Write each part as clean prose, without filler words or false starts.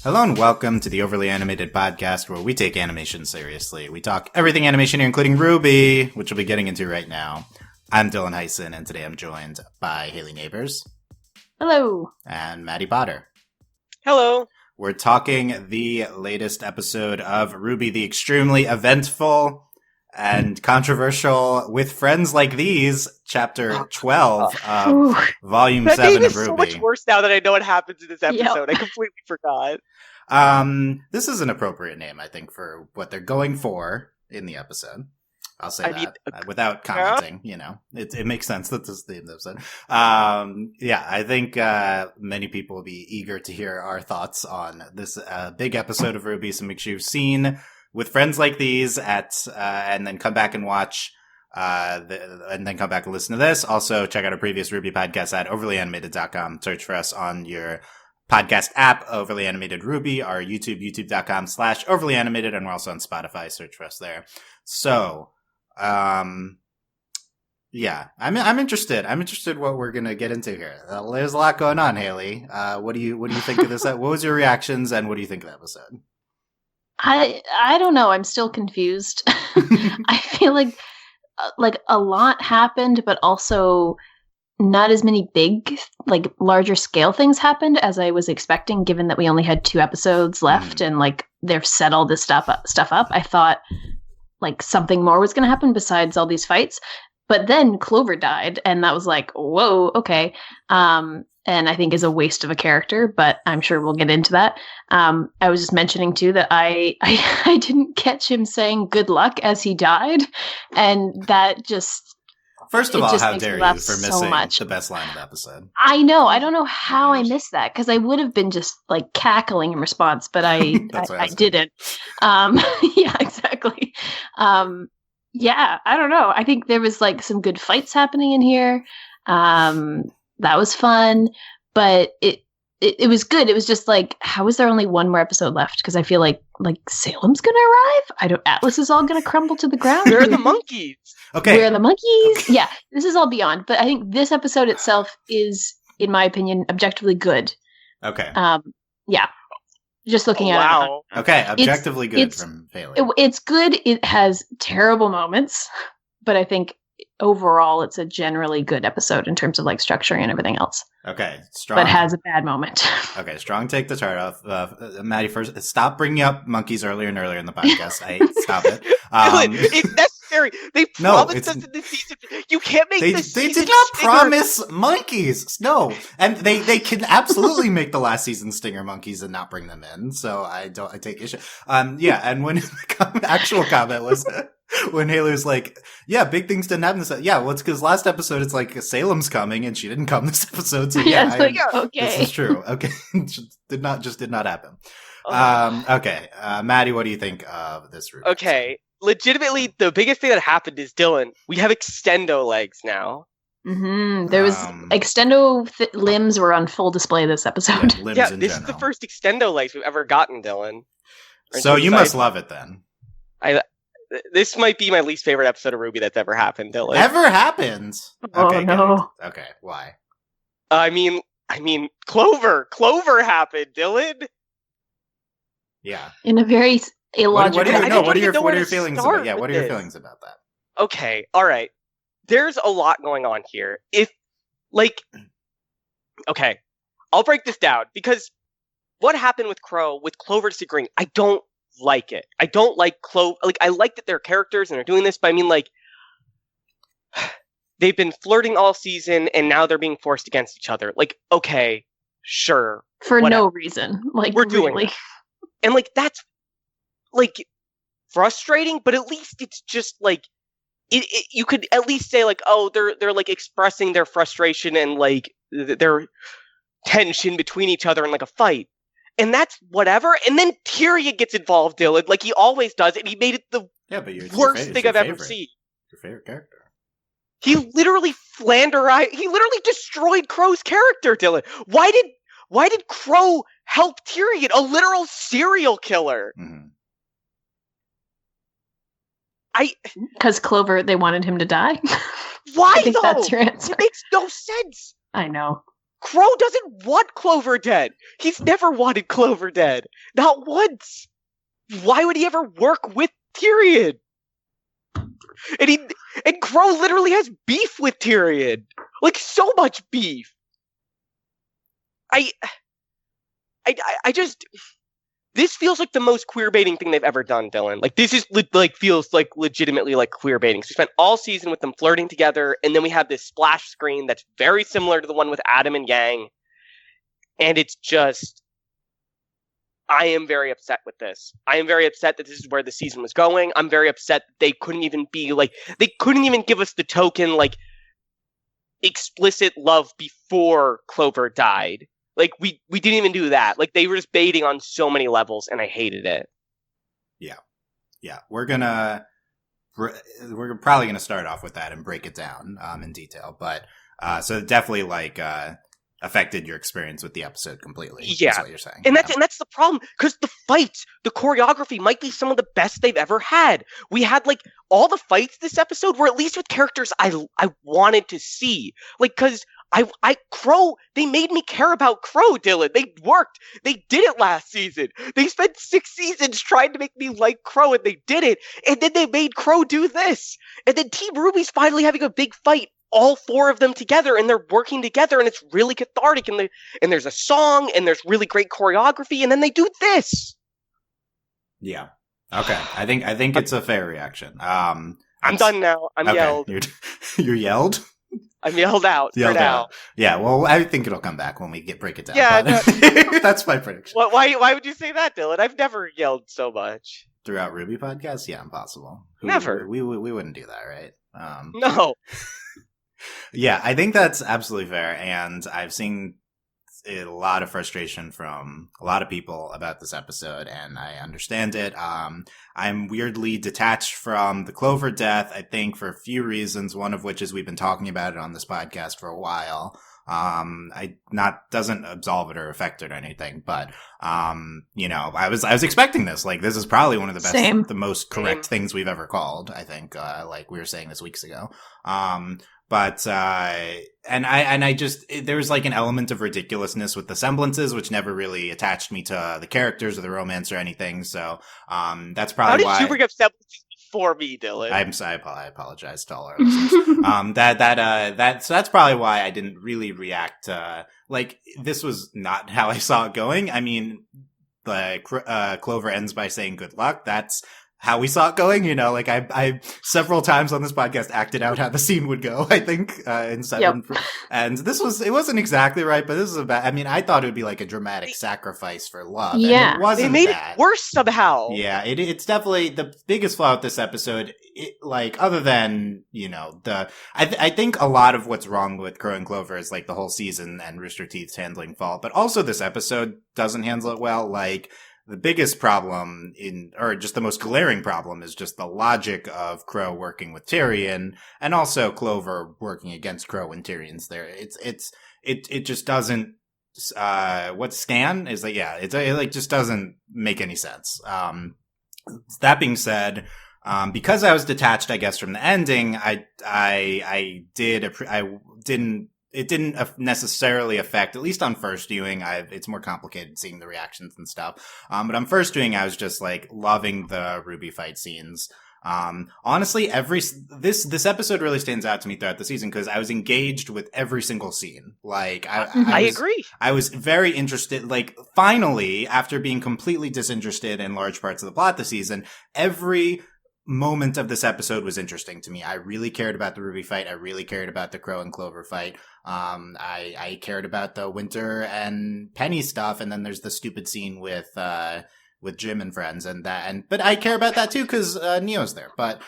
Hello and welcome to the Overly Animated Podcast, where we take animation seriously. We talk everything animation here, including RWBY, which we'll be getting into right now. I'm Dylan Hysen, and today I'm joined by Hayley Nabuurs. Hello. And Maddie Potter. Hello. We're talking the latest episode of RWBY, the extremely eventful and controversial With Friends Like These, Chapter 12 of Volume 7 of RWBY. That name is so much worse now that I know what happens in this episode. Yep. I completely forgot. This is an appropriate name, I think, for what they're going for in the episode. I'll say without commenting, you know. It makes sense that this is the episode. I think many people will be eager to hear our thoughts on this big episode of RWBY, so make sure you've seen With Friends Like These and then come back and watch and then come back and listen to this. Also, check out our previous RWBY podcast at overlyanimated.com. Search for us on your podcast app, Overly Animated RWBY, our YouTube, youtube.com/overlyanimated, and we're also on Spotify. Search for us there. So, I'm interested. I'm interested what we're gonna get into here. There's a lot going on, Hayley. What do you think of this? What was your reactions, and what do you think of the episode? I don't know. I'm still confused. I feel like a lot happened, but also not as many big, larger scale things happened as I was expecting, given that we only had 2 episodes left and they've set all this stuff up. I thought something more was going to happen besides all these fights. But then Clover died, and that was like, whoa, okay. And I think is a waste of a character, but I'm sure we'll get into that. I was just mentioning too that I didn't catch him saying good luck as he died, and that just first of all, how dare you for missing the best line of the episode? I know. I don't know how I missed that, because I would have been just cackling in response, but I didn't. Yeah, exactly. Yeah, I don't know. I think there was some good fights happening in here. That was fun, but it was good. It was just how is there only one more episode left? Because I feel like Salem's gonna arrive. Atlas is all gonna crumble to the ground. Where are the monkeys? Okay. Where are the monkeys? Okay. Yeah, this is all beyond. But I think this episode itself is, in my opinion, objectively good. Okay. Yeah. Just looking at it. Okay, objectively good from Hayley. It's good. It has terrible moments, but I think overall it's a generally good episode in terms of structuring and everything else. Okay, strong. But has a bad moment. Okay, strong take the start off. Maddie, first, stop bringing up monkeys earlier and earlier in the podcast. Stop it. It's necessary. They promised us in this season. You can't make this. They did not promise monkeys. No, and they can absolutely make the last season stinger monkeys and not bring them in. So I take issue. And when the actual comment was. When Hayley was like, yeah, big things didn't happen this episode. Yeah, well, it's because last episode it's Salem's coming and she didn't come this episode. So okay. This is true. Okay. did not happen. Okay. Maddie, what do you think of this route? Okay. Legitimately, the biggest thing that happened is, Dylan, we have extendo legs now. Mm-hmm. There was extendo limbs were on full display this episode. This is the first extendo legs we've ever gotten, Dylan. So you must love it then. This might be my least favorite episode of RWBY that's ever happened, Dylan. Ever happened? Okay, no. Okay, why? I mean, Clover happened, Dylan. Yeah. In a very illogical. What are your feelings about? Yeah, what are your feelings about that? Okay, all right. There's a lot going on here. Okay, I'll break this down, because what happened with Qrow, with Clover disagreeing, I don't like it. I don't like Clover. I like that they're characters and they're doing this, but I mean, they've been flirting all season and now they're being forced against each other. Okay, sure. For whatever. No reason. We're doing it. And that's frustrating, but at least it's just you could at least say they're expressing their frustration and their tension between each other in a fight. And that's whatever. And then Tyrion gets involved, Dylan, like he always does, and he made it the worst thing I've ever seen. Your favorite character. He literally He literally destroyed Qrow's character, Dylan. Why did Qrow help Tyrion, a literal serial killer? Mm-hmm. Because Clover, they wanted him to die. Why I think though? That's your answer. It makes no sense. I know. Qrow doesn't want Clover dead. He's never wanted Clover dead. Not once. Why would he ever work with Tyrion? And Qrow literally has beef with Tyrion. Like, so much beef. I just... This feels like the most queer-baiting thing they've ever done, Dylan. Like, this is, feels like legitimately like queer-baiting. So we spent all season with them flirting together, and then we have this splash screen that's very similar to the one with Adam and Yang. And it's just... I am very upset with this. I am very upset that this is where the season was going. I'm very upset that they couldn't even be, they couldn't even give us the token, explicit love before Clover died. We didn't even do that. They were just baiting on so many levels, and I hated it. Yeah. We're probably gonna start off with that and break it down in detail. But so it definitely affected your experience with the episode completely. Yeah, is what you're saying. And that's the problem, because the fights, the choreography might be some of the best they've ever had. We had all the fights this episode were at least with characters I wanted to see. Because Qrow, they made me care about Qrow, Dylan. They worked. They did it last season. They spent 6 seasons trying to make me like Qrow, and they did it. And then they made Qrow do this. And then Team RWBY's finally having a big fight. All 4 of them together, and they're working together, and it's really cathartic. And there's a song, and there's really great choreography, and then they do this. Yeah. Okay. I think it's a fair reaction. I'm done now. I'm yelled. You're yelled? I'm yelled out for now. Yeah, well, I think it'll come back when we break it down. Yeah, that's my prediction. Why would you say that, Dylan? I've never yelled so much. Throughout RWBY podcasts? Yeah, impossible. Never. We wouldn't do that, right? No. Yeah, I think that's absolutely fair, and I've seen a lot of frustration from a lot of people about this episode, and I understand it. I'm weirdly detached from the Clover death, I think, for a few reasons, one of which is we've been talking about it on this podcast for a while. Doesn't absolve it or affect it or anything, but, I was expecting this. This is probably one of the best, the most correct things we've ever called, I think, we were saying this weeks ago. But there was an element of ridiculously with the semblances, which never really attached me to the characters or the romance or anything. So, that's probably why. How did you bring up semblances before me, Dylan? I apologize to all our listeners. So that's probably why I didn't really react. This was not how I saw it going. I mean, Clover ends by saying good luck. That's how we saw it going, I several times on this podcast acted out how the scene would go, I think, in 7. Yep. And it wasn't exactly right, but this is I thought it would be a dramatic sacrifice for love. Yeah. And it wasn't. They made it worse somehow. Yeah, it's definitely the biggest flaw with this episode, other than, I think a lot of what's wrong with Qrow and Clover is the whole season and Rooster Teeth's handling fault, but also this episode doesn't handle it well. The biggest problem or just the most glaring problem is just the logic of Qrow working with Tyrion, and also Clover working against Qrow when Tyrion's there. It just doesn't, what Stan is it just doesn't make any sense. That being said, because I was detached, I guess, from the ending, it didn't necessarily affect, at least on first viewing. It's more complicated seeing the reactions and stuff. But on first viewing, I was just loving the RWBY fight scenes. Honestly, this episode really stands out to me throughout the season because I was engaged with every single scene. I agree. I was very interested. Finally, after being completely disinterested in large parts of the plot this season, every moment of this episode was interesting to me. I really cared about the RWBY fight. I really cared about the Qrow and Clover fight. I cared about the Winter and Penny stuff, and then there's the stupid scene with Jim and friends but I care about that too because Neo's there. But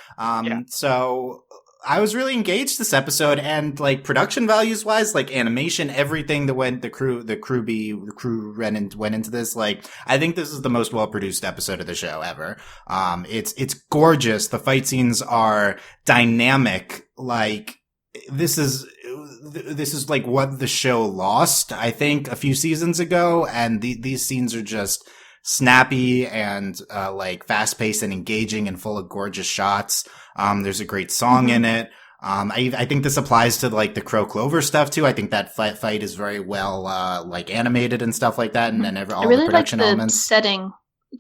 so I was really engaged this episode, and production values wise, animation, everything that went the crew went into this. I think this is the most well produced episode of the show ever. It's gorgeous. The fight scenes are dynamic. This is what the show lost, I think, a few seasons ago, and these scenes are just snappy and fast paced and engaging and full of gorgeous shots. There's a great song in it. I think this applies to like the Qrow Clover stuff too. I think that fight is very well like animated and stuff like that, and then all really the production elements. Setting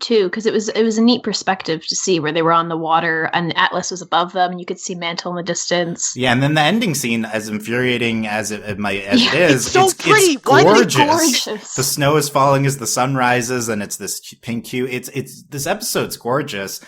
too, because it was a neat perspective to see where they were on the water and Atlas was above them, and you could see Mantle in the distance. Yeah, and then the ending scene, as infuriating as it is, it's so pretty. It's gorgeous. The snow is falling as the sun rises, and it's this pink hue. It's this episode's gorgeous.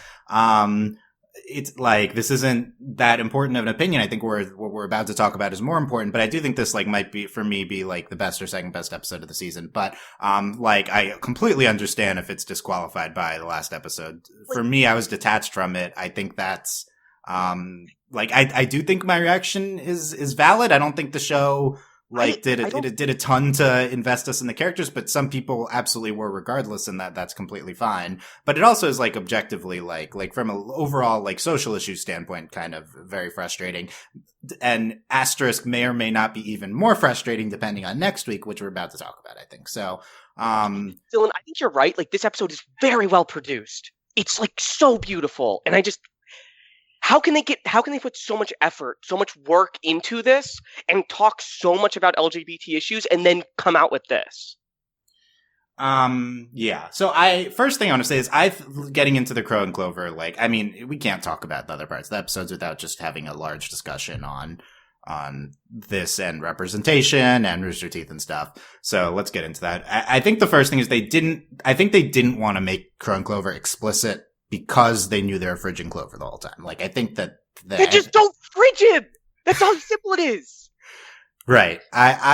It's like, this isn't that important of an opinion. I think what we're about to talk about is more important, but I do think this like might be, for me, be like the best or second best episode of the season. But, like, I completely understand if it's disqualified by the last episode. For me, I was detached from it. I think that's, like, I do think my reaction is valid. I don't think the show, like, did a ton to invest us in the characters, but some people absolutely were regardless, and that's completely fine. But it also is like objectively, like from an overall like social issue standpoint, kind of very frustrating. And asterisk may or may not be even more frustrating depending on next week, which we're about to talk about, I think. So, Dylan, I think you're right. Like, this episode is very well produced. It's like so beautiful, and how can they put so much effort, so much work into this and talk so much about LGBT issues and then come out with this? Yeah. So first thing I want to say is getting into the Qrow and Clover, like, I mean, we can't talk about the other parts of the episodes without just having a large discussion on this and representation and Rooster Teeth and stuff. So let's get into that. I think the first thing is they didn't want to make Qrow and Clover explicit because they knew they were fridging Clover the whole time. Like, I think that they just don't fridge him. That's how simple it is. Right.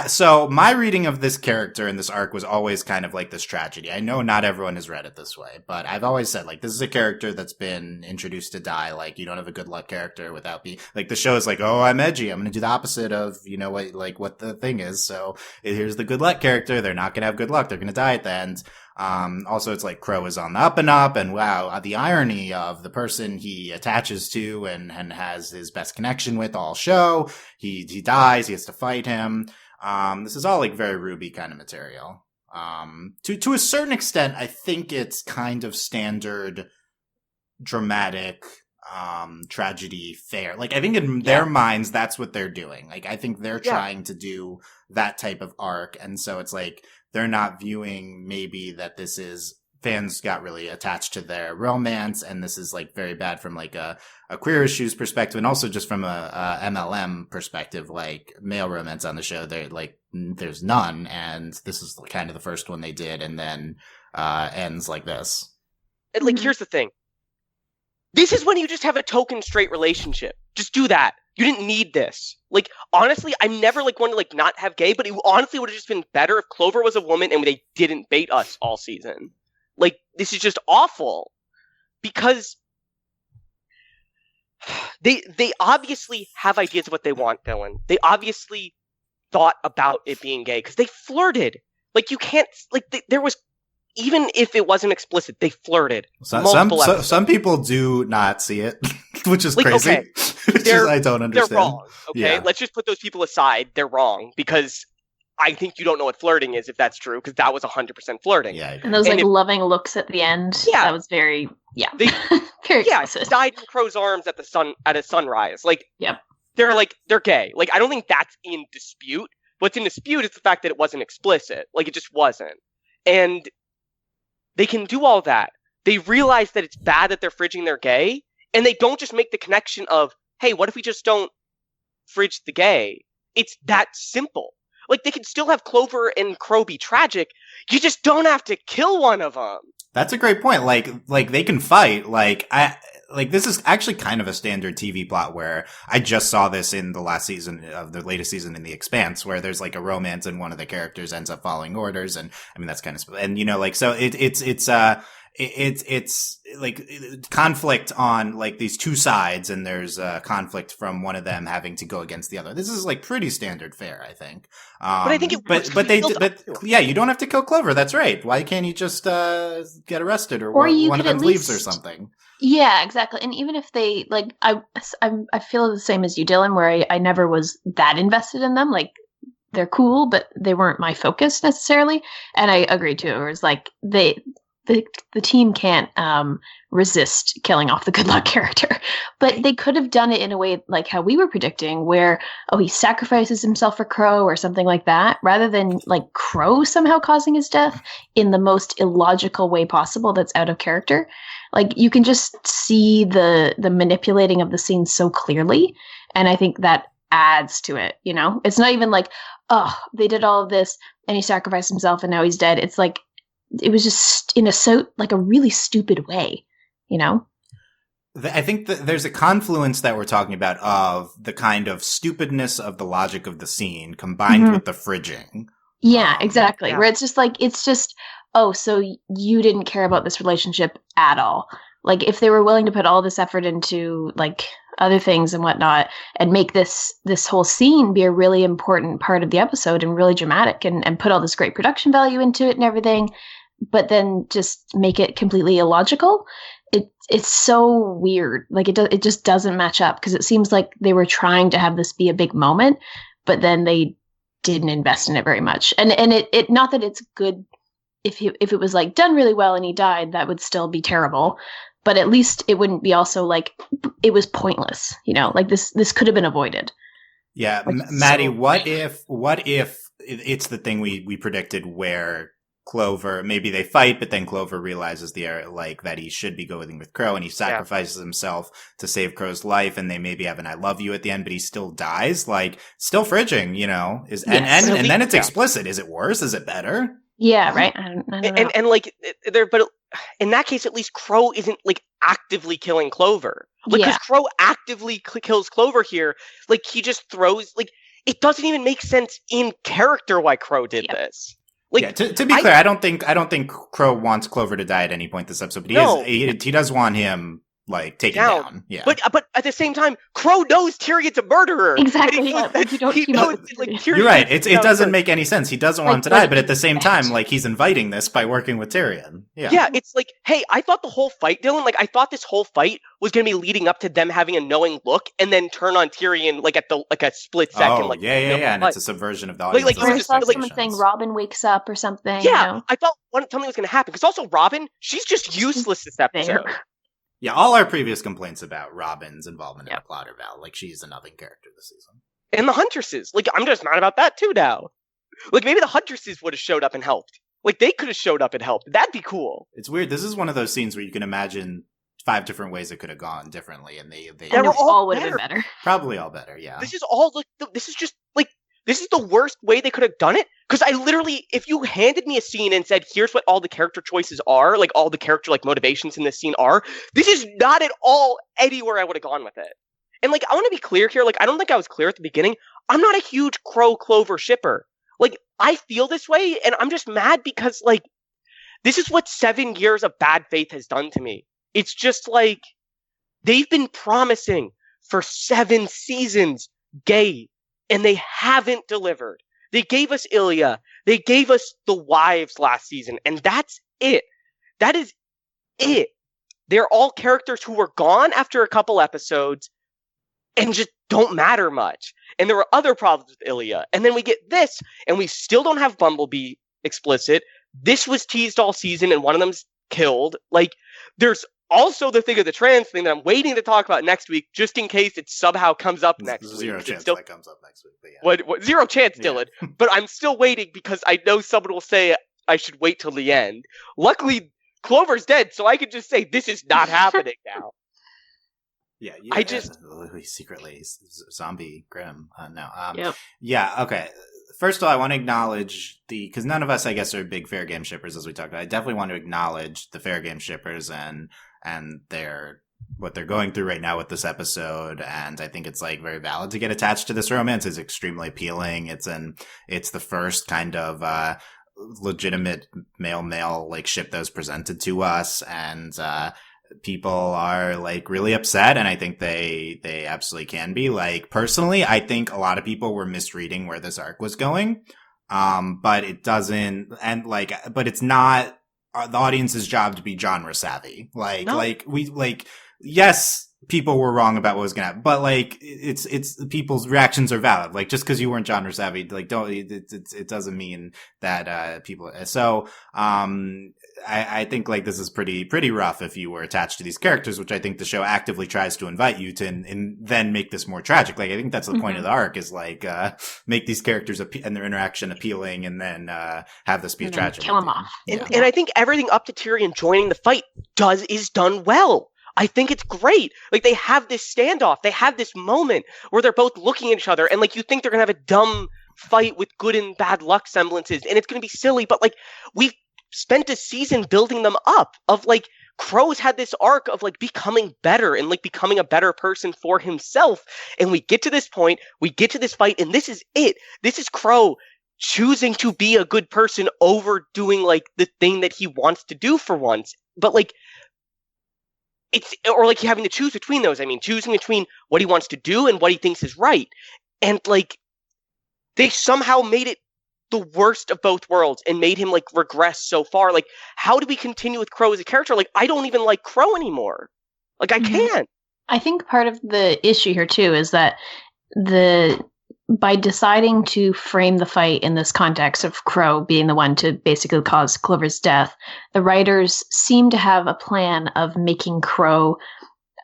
So my reading of this character and this arc was always kind of like this tragedy. I know not everyone has read it this way, but I've always said, like, this is a character that's been introduced to die. Like, you don't have a good luck character without being, like, the show is like, oh, I'm edgy. I'm going to do the opposite of, you know, what the thing is. So here's the good luck character. They're not going to have good luck. They're going to die at the end. Also, it's like Qrow is on the up and up, and wow, the irony of the person he attaches to and has his best connection with all show. He dies, he has to fight him. This is all like very RWBY kind of material. To a certain extent, I think it's kind of standard dramatic, tragedy fare. Like, I think in their minds, that's what they're doing. Like, I think they're trying to do that type of arc. And so it's like, they're not viewing maybe that this is, fans got really attached to their romance, and this is like very bad from like a queer issues perspective, and also just from a MLM perspective, like male romance on the show, there's none, and this is kind of the first one they did, and then ends like this. And like, here's the thing. This is when you just have a token straight relationship. Just do that. You didn't need this. Like, honestly, I'm never like one to like not have gay, but it honestly would have just been better if Clover was a woman and they didn't bait us all season. Like, this is just awful. Because they obviously have ideas of what they want, Dylan. They obviously thought about it being gay because they flirted. Like, you can't, like, there was, even if it wasn't explicit, they flirted. Some people do not see it, which is like, crazy. Okay. I don't understand. They're wrong. Okay, let's just put those people aside. They're wrong because I think you don't know what flirting is, if that's true, because that was 100% flirting. Yeah, and those loving looks at the end. Yeah, that was very very explicit. Died in Crow's arms at a sunrise. Like, they're gay. Like, I don't think that's in dispute. What's in dispute is the fact that it wasn't explicit. Like, it just wasn't. And they can do all that. They realize that it's bad that they're fridging their gay, and they don't just make the connection of, hey, what if we just don't fridge the gay? It's that simple. Like, they can still have Clover and Qrow be tragic. You just don't have to kill one of them. That's a great point. Like they can fight. Like, this is actually kind of a standard TV plot where I just saw this in the last season of the latest season in The Expanse, where there's like a romance and one of the characters ends up following orders. And I mean, that's kind of, and you know, like, so it's like conflict on like these two sides, and there's conflict from one of them having to go against the other. This is like pretty standard fare, I think. But I think you don't have to kill Clover. That's right. Why can't you just get arrested or one of them leaves or something? Yeah, exactly. And even if they like, I feel the same as you, Dylan, where I never was that invested in them. Like, they're cool, but they weren't my focus necessarily. And I agree too. It was like they the team can't resist killing off the good luck character. But they could have done it in a way like how we were predicting, where he sacrifices himself for Qrow or something like that, rather than like Qrow somehow causing his death in the most illogical way possible. That's out of character. Like, you can just see the manipulating of the scene so clearly, and I think that adds to it. It's not even like, oh, they did all of this and he sacrificed himself and now he's dead. It's like, it was just in a really stupid way, I think that there's a confluence that we're talking about of the kind of stupidness of the logic of the scene combined with the fridging. Yeah, exactly. Yeah. Where it's just, oh, so you didn't care about this relationship at all. Like, if they were willing to put all this effort into like other things and whatnot and make this whole scene be a really important part of the episode and really dramatic and put all this great production value into it and everything, but then just make it completely illogical, it's so weird. Like, it just doesn't match up, because it seems like they were trying to have this be a big moment, but then they didn't invest in it very much. And it not that it's good if it was like done really well and he died, that would still be terrible. But at least it wouldn't be also like it was pointless, like this could have been avoided. Yeah, Maddie, so what if it's the thing we predicted, where Clover, maybe they fight, but then Clover realizes that he should be going with Qrow, and he sacrifices himself to save Qrow's life, and they maybe have an "I love you" at the end, but he still dies. Like, still fridging, and then it's explicit. Is it worse? Is it better? Yeah, right. I don't know. And like but in that case, at least Qrow isn't like actively killing Clover. Like, because Qrow actively kills Clover here. Like, he just throws, like, it doesn't even make sense in character why Qrow did this. Like, to be clear, I don't think Qrow wants Clover to die at any point this episode, but he does want him like taken down. Yeah. But at the same time, Qrow knows Tyrion's a murderer. Exactly. You're right. It doesn't make any sense. He doesn't want him to die, but at the same time, like, he's inviting this by working with Tyrion. Yeah. Yeah, it's like, hey, I thought the whole fight, Dylan, like, I thought this whole fight was going to be leading up to them having a knowing look and then turn on Tyrion like at a split second. Oh, yeah, and it's a subversion of the audience. Like I saw someone saying Robin wakes up or something. Yeah, I thought something was going to happen, because also Robin, she's just useless this episode. Yeah, all our previous complaints about Robin's involvement in the plot are valid. Like, she's a nothing character this season. And the Huntresses. Like, I'm just mad about that too now. Like, maybe the Huntresses would have showed up and helped. Like, they could have showed up and helped. That'd be cool. It's weird. This is one of those scenes where you can imagine 5 different ways it could have gone differently, and they all would have been better. Probably all better, yeah. This is all, like, this is just, like, this is the worst way they could have done it. Because I literally, if you handed me a scene and said, here's what all the character choices are, like, all the character, like, motivations in this scene are, this is not at all anywhere I would have gone with it. And, like, I want to be clear here. Like, I don't think I was clear at the beginning. I'm not a huge Qrow-Clover shipper. Like, I feel this way, and I'm just mad because, like, this is what 7 years of bad faith has done to me. It's just, like, they've been promising for 7 seasons gay, and they haven't delivered. They gave us Ilya. They gave us the wives last season, and that's it. That is it. They're all characters who were gone after a couple episodes and just don't matter much. And there were other problems with Ilya. And then we get this, and we still don't have Bumblebee explicit. This was teased all season, and one of them's killed. Like, there's also the thing of the trans thing that I'm waiting to talk about next week, just in case it somehow comes up next week. Zero chance that comes up next week. But what, zero chance, Dylan. But I'm still waiting because I know someone will say I should wait till the end. Luckily, Clover's dead, so I can just say this is not happening now. I just secretly zombie Grimm. Yeah. Okay. First of all, I want to acknowledge because none of us, I guess, are big fair game shippers, as we talked about. I definitely want to acknowledge the fair game shippers and what they're going through right now with this episode. And I think it's like very valid to get attached to this romance. It's extremely appealing. It's the first kind of legitimate male like ship that was presented to us, and people are like really upset, and I think they absolutely can be. Like, personally, I think a lot of people were misreading where this arc was going, but it doesn't, and like, but it's not the audience's job to be genre savvy. Yes, people were wrong about what was gonna happen, but like, it's people's reactions are valid. Like, just because you weren't genre savvy, like, it doesn't mean that people. So I think like this is pretty rough if you were attached to these characters, which I think the show actively tries to invite you to, and then make this more tragic. Like I think that's the point of the arc is like make these characters and their interaction appealing, and then have this be a tragic. Kill them off. And I think everything up to Tyrion joining the fight is done well. I think it's great. Like they have this standoff, they have this moment where they're both looking at each other, and like you think they're gonna have a dumb fight with good and bad luck semblances, and it's gonna be silly, but like we've spent a season building them up of like Qrow's had this arc of like becoming better and like becoming a better person for himself, and we get to this point, we get to this fight, and this is it. This is Qrow choosing to be a good person over doing like the thing that he wants to do for once. But like it's, or like having to choose between those. I mean, choosing between what he wants to do and what he thinks is right. And like they somehow made it the worst of both worlds and made him like regress so far. Like, how do we continue with Qrow as a character? Like, I don't even like Qrow anymore. Like, I can't. I think part of the issue here too is that by deciding to frame the fight in this context of Qrow being the one to basically cause Clover's death, the writers seem to have a plan of making Qrow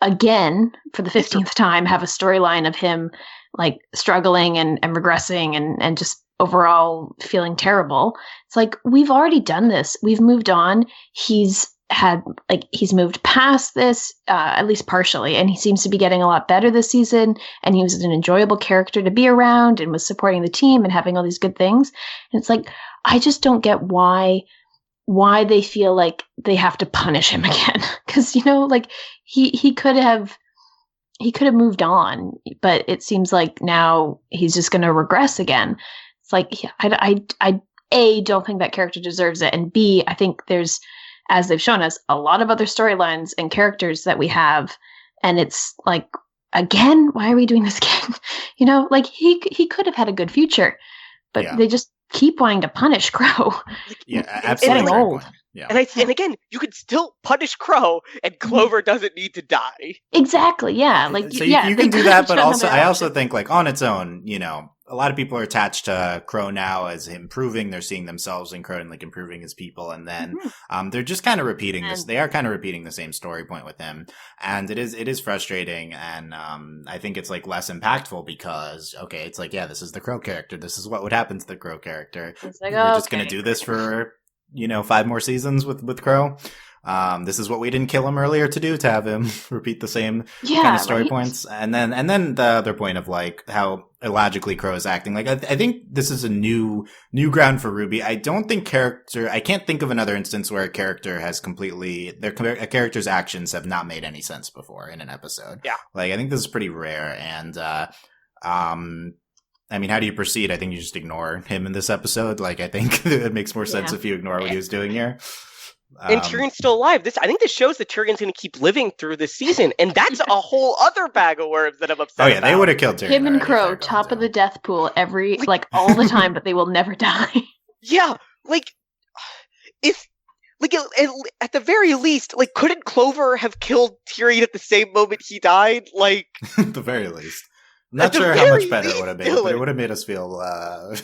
again for the 15th time have a storyline of him like struggling and regressing and just overall feeling terrible. It's like, we've already done this. We've moved on. He's moved past this, at least partially, and he seems to be getting a lot better this season, and he was an enjoyable character to be around and was supporting the team and having all these good things. And it's like, I just don't get why they feel like they have to punish him again. Because, you know, like he could have moved on, but it seems like now he's just going to regress again. It's like, I A, don't think that character deserves it, and B, I think there's, as they've shown us, a lot of other storylines and characters that we have, and it's like, again, why are we doing this again? You know, like he could have had a good future, but they just keep wanting to punish Qrow. Yeah, absolutely. Getting old. Yeah. And again, you could still punish Qrow, and Clover doesn't need to die. Exactly. Yeah. Like, so you can do that, but also I also think like on its own, you know, a lot of people are attached to Qrow now as improving. They're seeing themselves in Qrow and like improving as people, and then they're just kind of repeating this. They are kind of repeating the same story point with him, and it is frustrating. And I think it's like less impactful because it's like, yeah, this is the Qrow character. This is what would happen to the Qrow character. It's like, we're just gonna do this for 5 more seasons with Qrow. This is what we didn't kill him earlier to have him repeat the same kind of story points. And then the other point of like how illogically Qrow is acting. Like, I think this is a new ground for RWBY. I don't think I can't think of another instance where a character has a character's actions have not made any sense before in an episode. Yeah. Like, I think this is pretty rare. And, I mean, how do you proceed? I think you just ignore him in this episode. Like, I think it makes more sense if you ignore what he was doing here. And Tyrion's still alive. I think this shows that Tyrion's going to keep living through this season, and that's a whole other bag of worms that I'm upset about. They would have killed Tyrion. Him and Qrow, top of the death pool all the time, but they will never die. Yeah, like, if, like, at the very least, like, couldn't Clover have killed Tyrion at the same moment he died? Like, at the very least. I'm not sure how much better it would have been, but it would have made us feel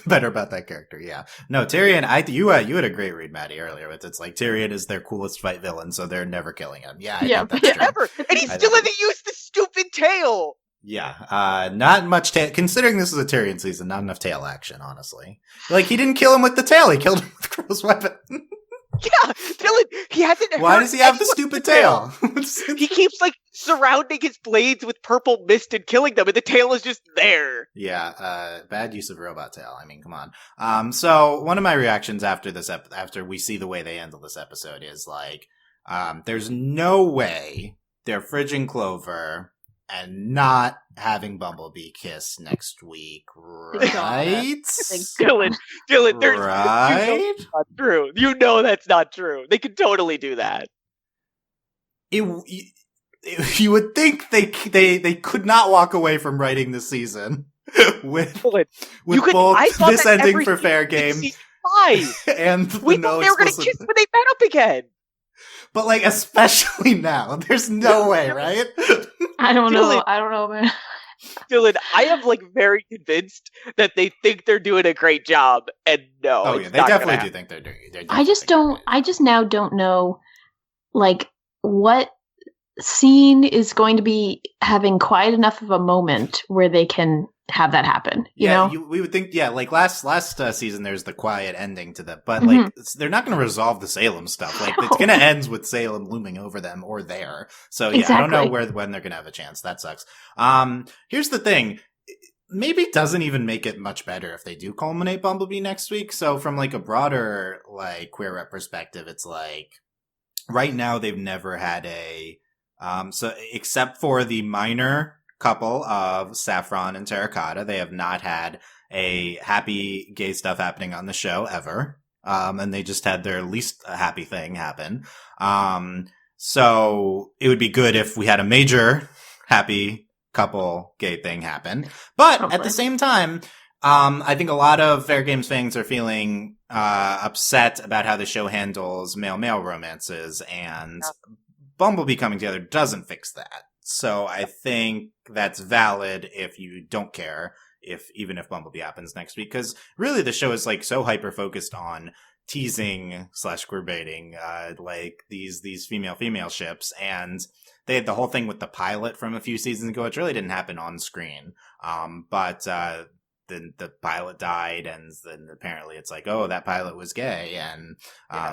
better about that character. Yeah. No, Tyrion, you had a great read, Maddie, earlier with it's like Tyrion is their coolest fight villain, so they're never killing him. Yeah, I think that's true. Ever. And he still hasn't used the stupid tail. Yeah, not much tail. Considering this is a Tyrion season, not enough tail action, honestly. Like, he didn't kill him with the tail, he killed him with Qrow's weapon. Yeah, Dylan, he hasn't. Why does he have the stupid tail? He keeps like surrounding his blades with purple mist and killing them, and the tail is just there. Yeah, bad use of robot tail. I mean, come on. So one of my reactions after this, after we see the way they handle this episode, is like, there's no way they're fridging Clover and not having Bumblebee kiss next week, right? Dylan, there's right? That's not true. You know that's not true. They could totally do that. You would think they could not walk away from writing this season with both this ending for Fair Game and we thought they were going to kiss when they met up again. But like, especially now, there's no way, right? I don't know, man. Dylan, I am like very convinced that they think they're doing a great job, and no. Oh yeah, they definitely do think they're doing it. I just now don't know, like, what scene is going to be having quite enough of a moment where they can have that happen. You know, we would think, like last season, there's the quiet ending to that, but like they're not going to resolve the Salem stuff. Like it's going to end with Salem looming over them or there. So yeah, I don't know when they're going to have a chance. That sucks. Here's the thing. Maybe it doesn't even make it much better if they do culminate Bumblebee next week. So from like a broader like queer rep perspective, it's like right now they've never had a so except for the minor couple of Saffron and Terracotta, they have not had a happy gay stuff happening on the show ever. And they just had their least happy thing happen. So it would be good if we had a major happy couple gay thing happen. But at the same time, I think a lot of Fair Games fans are feeling upset about how the show handles male-male romances, and Bumblebee coming together doesn't fix that. So I think that's valid if you don't care even if Bumblebee happens next week, because really the show is like so hyper focused on teasing / queerbaiting like these female ships, and they had the whole thing with the pilot from a few seasons ago, which really didn't happen on screen. But then the pilot died, and then apparently it's like, oh, that pilot was gay, and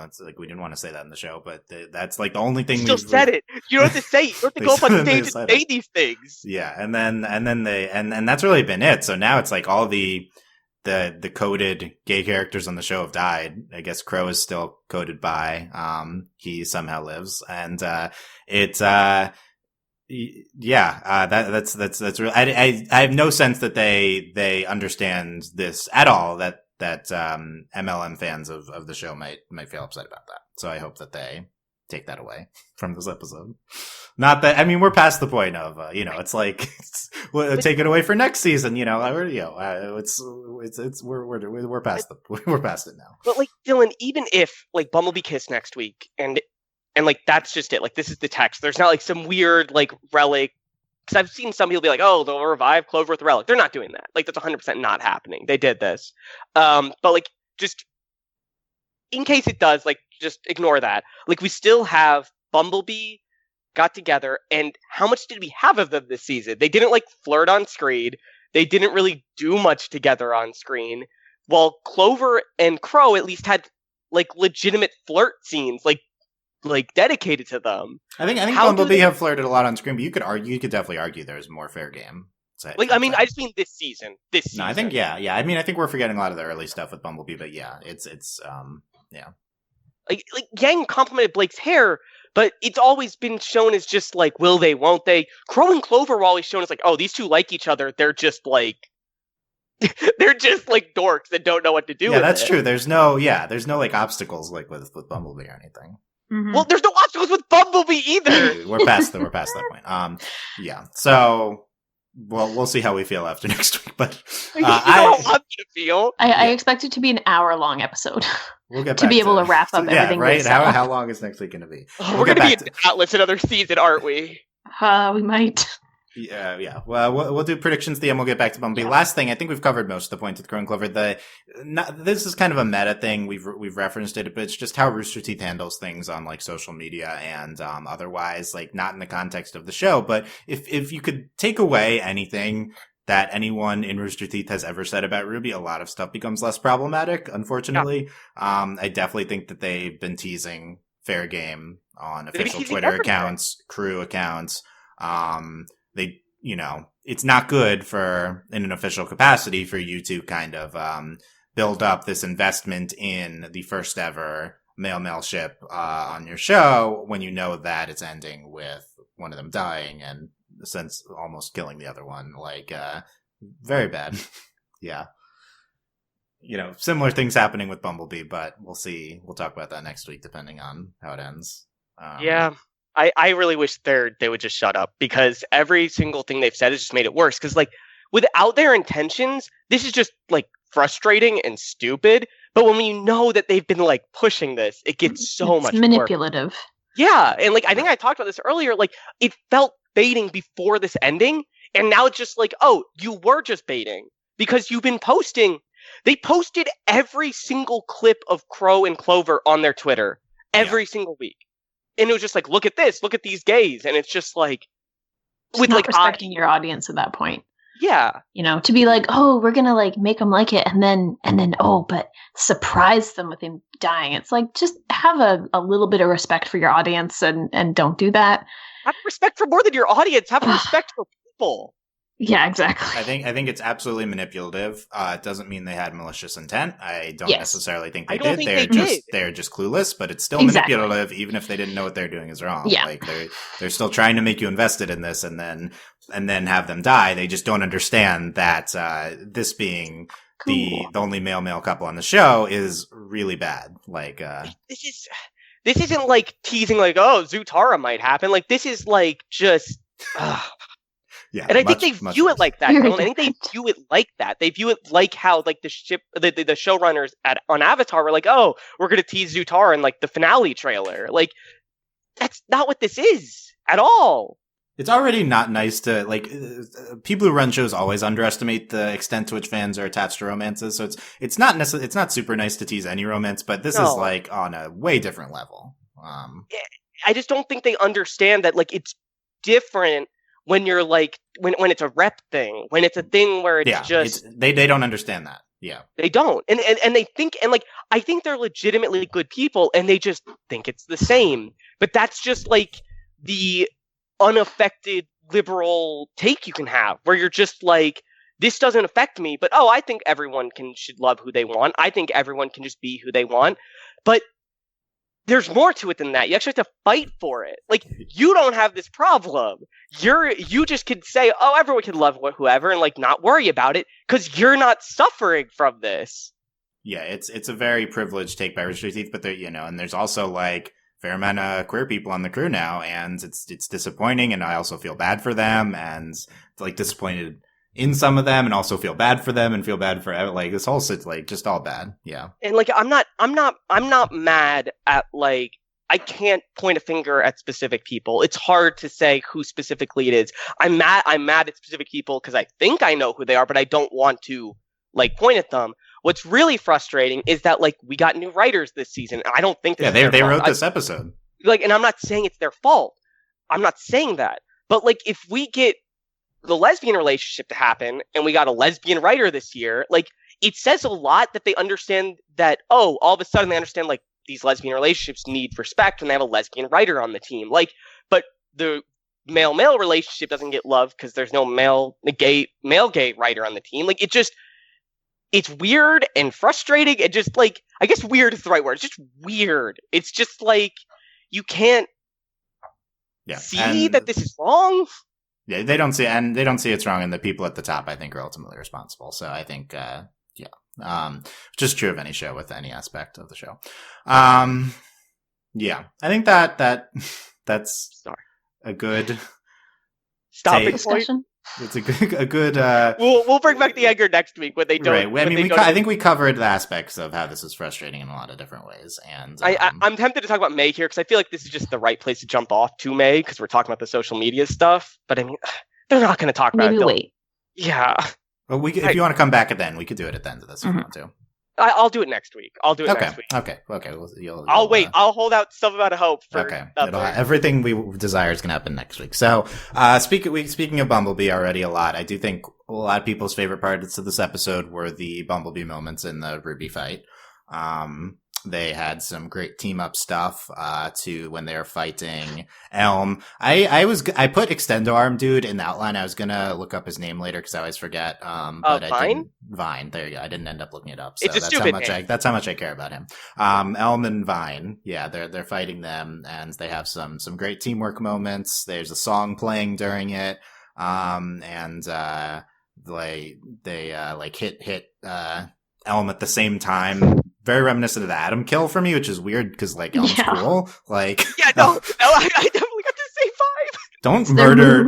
it's like we didn't want to say that in the show, but that's like the only thing. You still said it. You don't have to say it. You don't have to go up on stage and say these things. Yeah, and then that's really been it. So now it's like all the coded gay characters on the show have died. I guess Qrow is still coded by. He somehow lives, and it's that's real. I have no sense that they understand this at all, that MLM fans of the show might feel upset about that. So I hope that they take that away from this episode. Not that, I mean, we're past the point of it's like take it away for next season. We're past it now. But like Dylan, even if like Bumblebee kiss next week and like that's just it, like this is the text. There's not like some weird like relic, because I've seen some people be like, oh, they'll revive Clover with the relic. They're not doing that. Like that's 100% not happening. They did this, but like just in case it does, like just ignore that. Like we still have Bumblebee got together, and how much did we have of them this season? They didn't like flirt on screen. They didn't really do much together on screen. While Clover and Qrow at least had like legitimate flirt scenes, like dedicated to them. I think Bumblebee have flirted a lot on screen, but you could definitely argue there's more fair game. Like I mean, I just mean this season. No, I think yeah. I mean, I think we're forgetting a lot of the early stuff with Bumblebee, but yeah, it's yeah. Like Yang complimented Blake's hair, but it's always been shown as just like, will they, won't they? Qrow and Clover were always shown as like, oh, these two like each other. They're just like dorks that don't know what to do. Yeah, that's true. There's no like obstacles like with Bumblebee or anything. Mm-hmm. Well, there's no obstacles with Bumblebee either. We're past that point. Yeah. So, well, we'll see how we feel after next week. But you know how I'm gonna feel. I expect it to be an hour-long episode. We'll get to be able to wrap up everything. Right? How long is next week going to be? We're going to be in Atlas another season, aren't we? We might. Yeah. Well, we'll do predictions at the end. We'll get back to Bumblebee. Yeah. Last thing, I think we've covered most of the points with Qrow and Clover. This is kind of a meta thing. We've referenced it, but it's just how Rooster Teeth handles things on like social media and otherwise, like not in the context of the show. But if you could take away anything that anyone in Rooster Teeth has ever said about RWBY, a lot of stuff becomes less problematic, unfortunately. Yeah. I definitely think that they've been teasing fair game on official Twitter accounts, crew accounts. They, it's not good in an official capacity for you to kind of build up this investment in the first ever male ship on your show when you know that it's ending with one of them dying and since almost killing the other one. Like, very bad. Yeah. Similar things happening with Bumblebee, but we'll see. We'll talk about that next week, depending on how it ends. Yeah. I really wish they would just shut up, because every single thing they've said has just made it worse. Because, like, without their intentions, this is just, like, frustrating and stupid. But when you know that they've been, like, pushing this, it gets so much manipulative. Yeah. And, like, I think I talked about this earlier. Like, it felt baiting before this ending. And now it's just like, oh, you were just baiting because you've been posting. They posted every single clip of Qrow and Clover on their Twitter every single week. And it was just like, look at this, look at these gays. And it's just like, with not like respecting your audience at that point. Yeah. You know, to be like, oh, we're going to like make them like it. And then, oh, but surprise them with him dying. It's like, just have a little bit of respect for your audience and don't do that. Have respect for more than your audience. Have respect for people. Yeah, exactly. I think it's absolutely manipulative. It doesn't mean they had malicious intent. I don't necessarily think they did. They're just clueless, but it's still manipulative, even if they didn't know what they're doing is wrong. Yeah. Like they're still trying to make you invested in this, and then have them die. They just don't understand that this being the only male couple on the show is really bad. Like this isn't like teasing like, oh, Zutara might happen. Like this is like just. Yeah, and I think they view it like that. I think they view it like that. They view it like how like the showrunners on Avatar were like, oh, we're gonna tease Zutara in like the finale trailer. Like that's not what this is at all. It's already not nice to like people who run shows always underestimate the extent to which fans are attached to romances. So it's not super nice to tease any romance, but this is like on a way different level. I just don't think they understand that like it's different. When you're like, when it's a rep thing, when it's a thing where they don't understand that. Yeah. They don't. And they think, and like, I think they're legitimately good people and they just think it's the same. But that's just like the unaffected liberal take you can have where you're just like, this doesn't affect me, but I think everyone should love who they want. I think everyone can just be who they want. But there's more to it than that. You actually have to fight for it. Like, you don't have this problem. You just can say, oh, everyone can love whoever and, like, not worry about it because you're not suffering from this. Yeah, it's a very privileged take by Rooster Teeth, but and there's also, like, fair amount of queer people on the crew now, and it's disappointing, and I also feel bad for them, and, like, disappointed in some of them and also feel bad for them and feel bad for like this whole like just all bad. Yeah. And like I'm not mad at like I can't point a finger at specific people. It's hard to say who specifically it is. I'm mad at specific people because I think I know who they are, but I don't want to like point at them. What's really frustrating is that like we got new writers this season. And I don't think this they wrote this episode. Like, and I'm not saying it's their fault. I'm not saying that. But like if we get the lesbian relationship to happen and we got a lesbian writer this year, like it says a lot that they understand that all of a sudden they understand like these lesbian relationships need respect when they have a lesbian writer on the team. Like, but the male relationship doesn't get love because there's no male gay writer on the team. Like it's weird and frustrating and just like I guess weird is the right word. It's just weird. It's just like you can't see that this is wrong. Yeah, they don't see it's wrong, and the people at the top, I think, are ultimately responsible. So I think, just true of any show with any aspect of the show. Yeah, I think that's a good discussion. It's a good. We'll bring back the anger next week when they don't. Right. I mean, I think we covered the aspects of how this is frustrating in a lot of different ways, and I'm tempted to talk about May here because I feel like this is just the right place to jump off to May because we're talking about the social media stuff. But I mean, they're not going to talk about it. Maybe wait. Yeah. Well, if you want to come back then we could do it at the end of this if you want to. I'll do it next week. Next week. Okay. I'll wait. I'll hold out some amount of hope for. Okay. Everything we desire is going to happen next week. So, speaking of Bumblebee already a lot, I do think a lot of people's favorite parts of this episode were the Bumblebee moments in the RWBY fight. They had some great team up stuff, to when they were fighting Elm. I put Extendo Arm Dude in the outline. I was gonna look up his name later because I always forget. But I didn't. Vine. There you go. I didn't end up looking it up. So that's how much I care about him. Elm and Vine. Yeah, they're fighting them and they have some great teamwork moments. There's a song playing during it. They hit Elm at the same time. Very reminiscent of the Atom kill for me, which is weird because like Elm's cool. Like I definitely got the same vibe.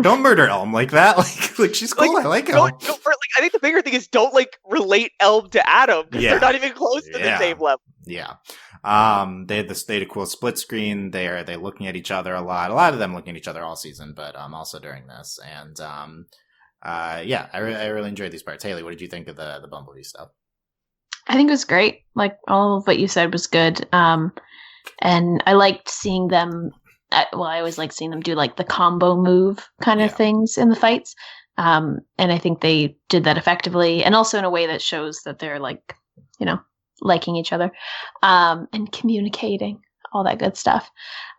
Don't murder Elm like that. Like she's cool. I like Elm. I think the bigger thing is don't like relate Elm to Atom because they're not even close to the same level. Yeah. They had a cool split screen. They're looking at each other a lot. A lot of them looking at each other all season, but also during this. And I really enjoyed these parts. Hayley, what did you think of the Bumblebee stuff? I think it was great. Like, all of what you said was good. And I liked seeing them. I always like seeing them do like the combo move kind of things in the fights. And I think they did that effectively, and also in a way that shows that they're like, liking each other, and communicating, all that good stuff.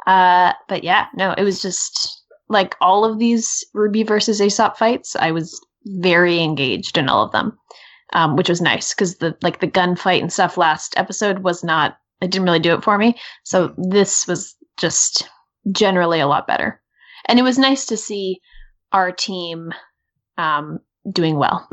But yeah, no, it was just like all of these RWBY versus Aesop fights. I was very engaged in all of them, which was nice because the gunfight and stuff last episode it didn't really do it for me. So this was just generally a lot better. And it was nice to see our team doing well.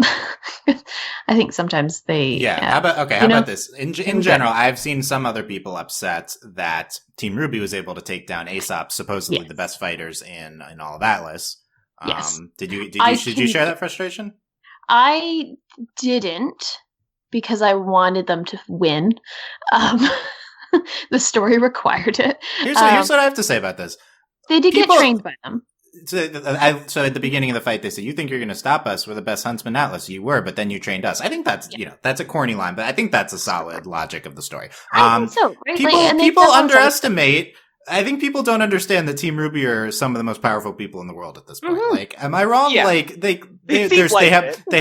I think sometimes they... How about this? In general, I've seen some other people upset that Team RWBY was able to take down Aesop, supposedly the best fighters in all of Atlas. Yes. Did you share that frustration? I didn't, because I wanted them to win. The story required it. Here's what I have to say about this. They did get trained by them. So at the beginning of the fight, they said, "You think you're going to stop us? We're the best huntsman in Atlas." You were, but then you trained us. I think that's that's a corny line, but I think that's a solid logic of the story. I think so. Right? People underestimate. I think people don't understand that Team RWBY are some of the most powerful people in the world at this point. Mm-hmm. Like, am I wrong? Yeah. Like, they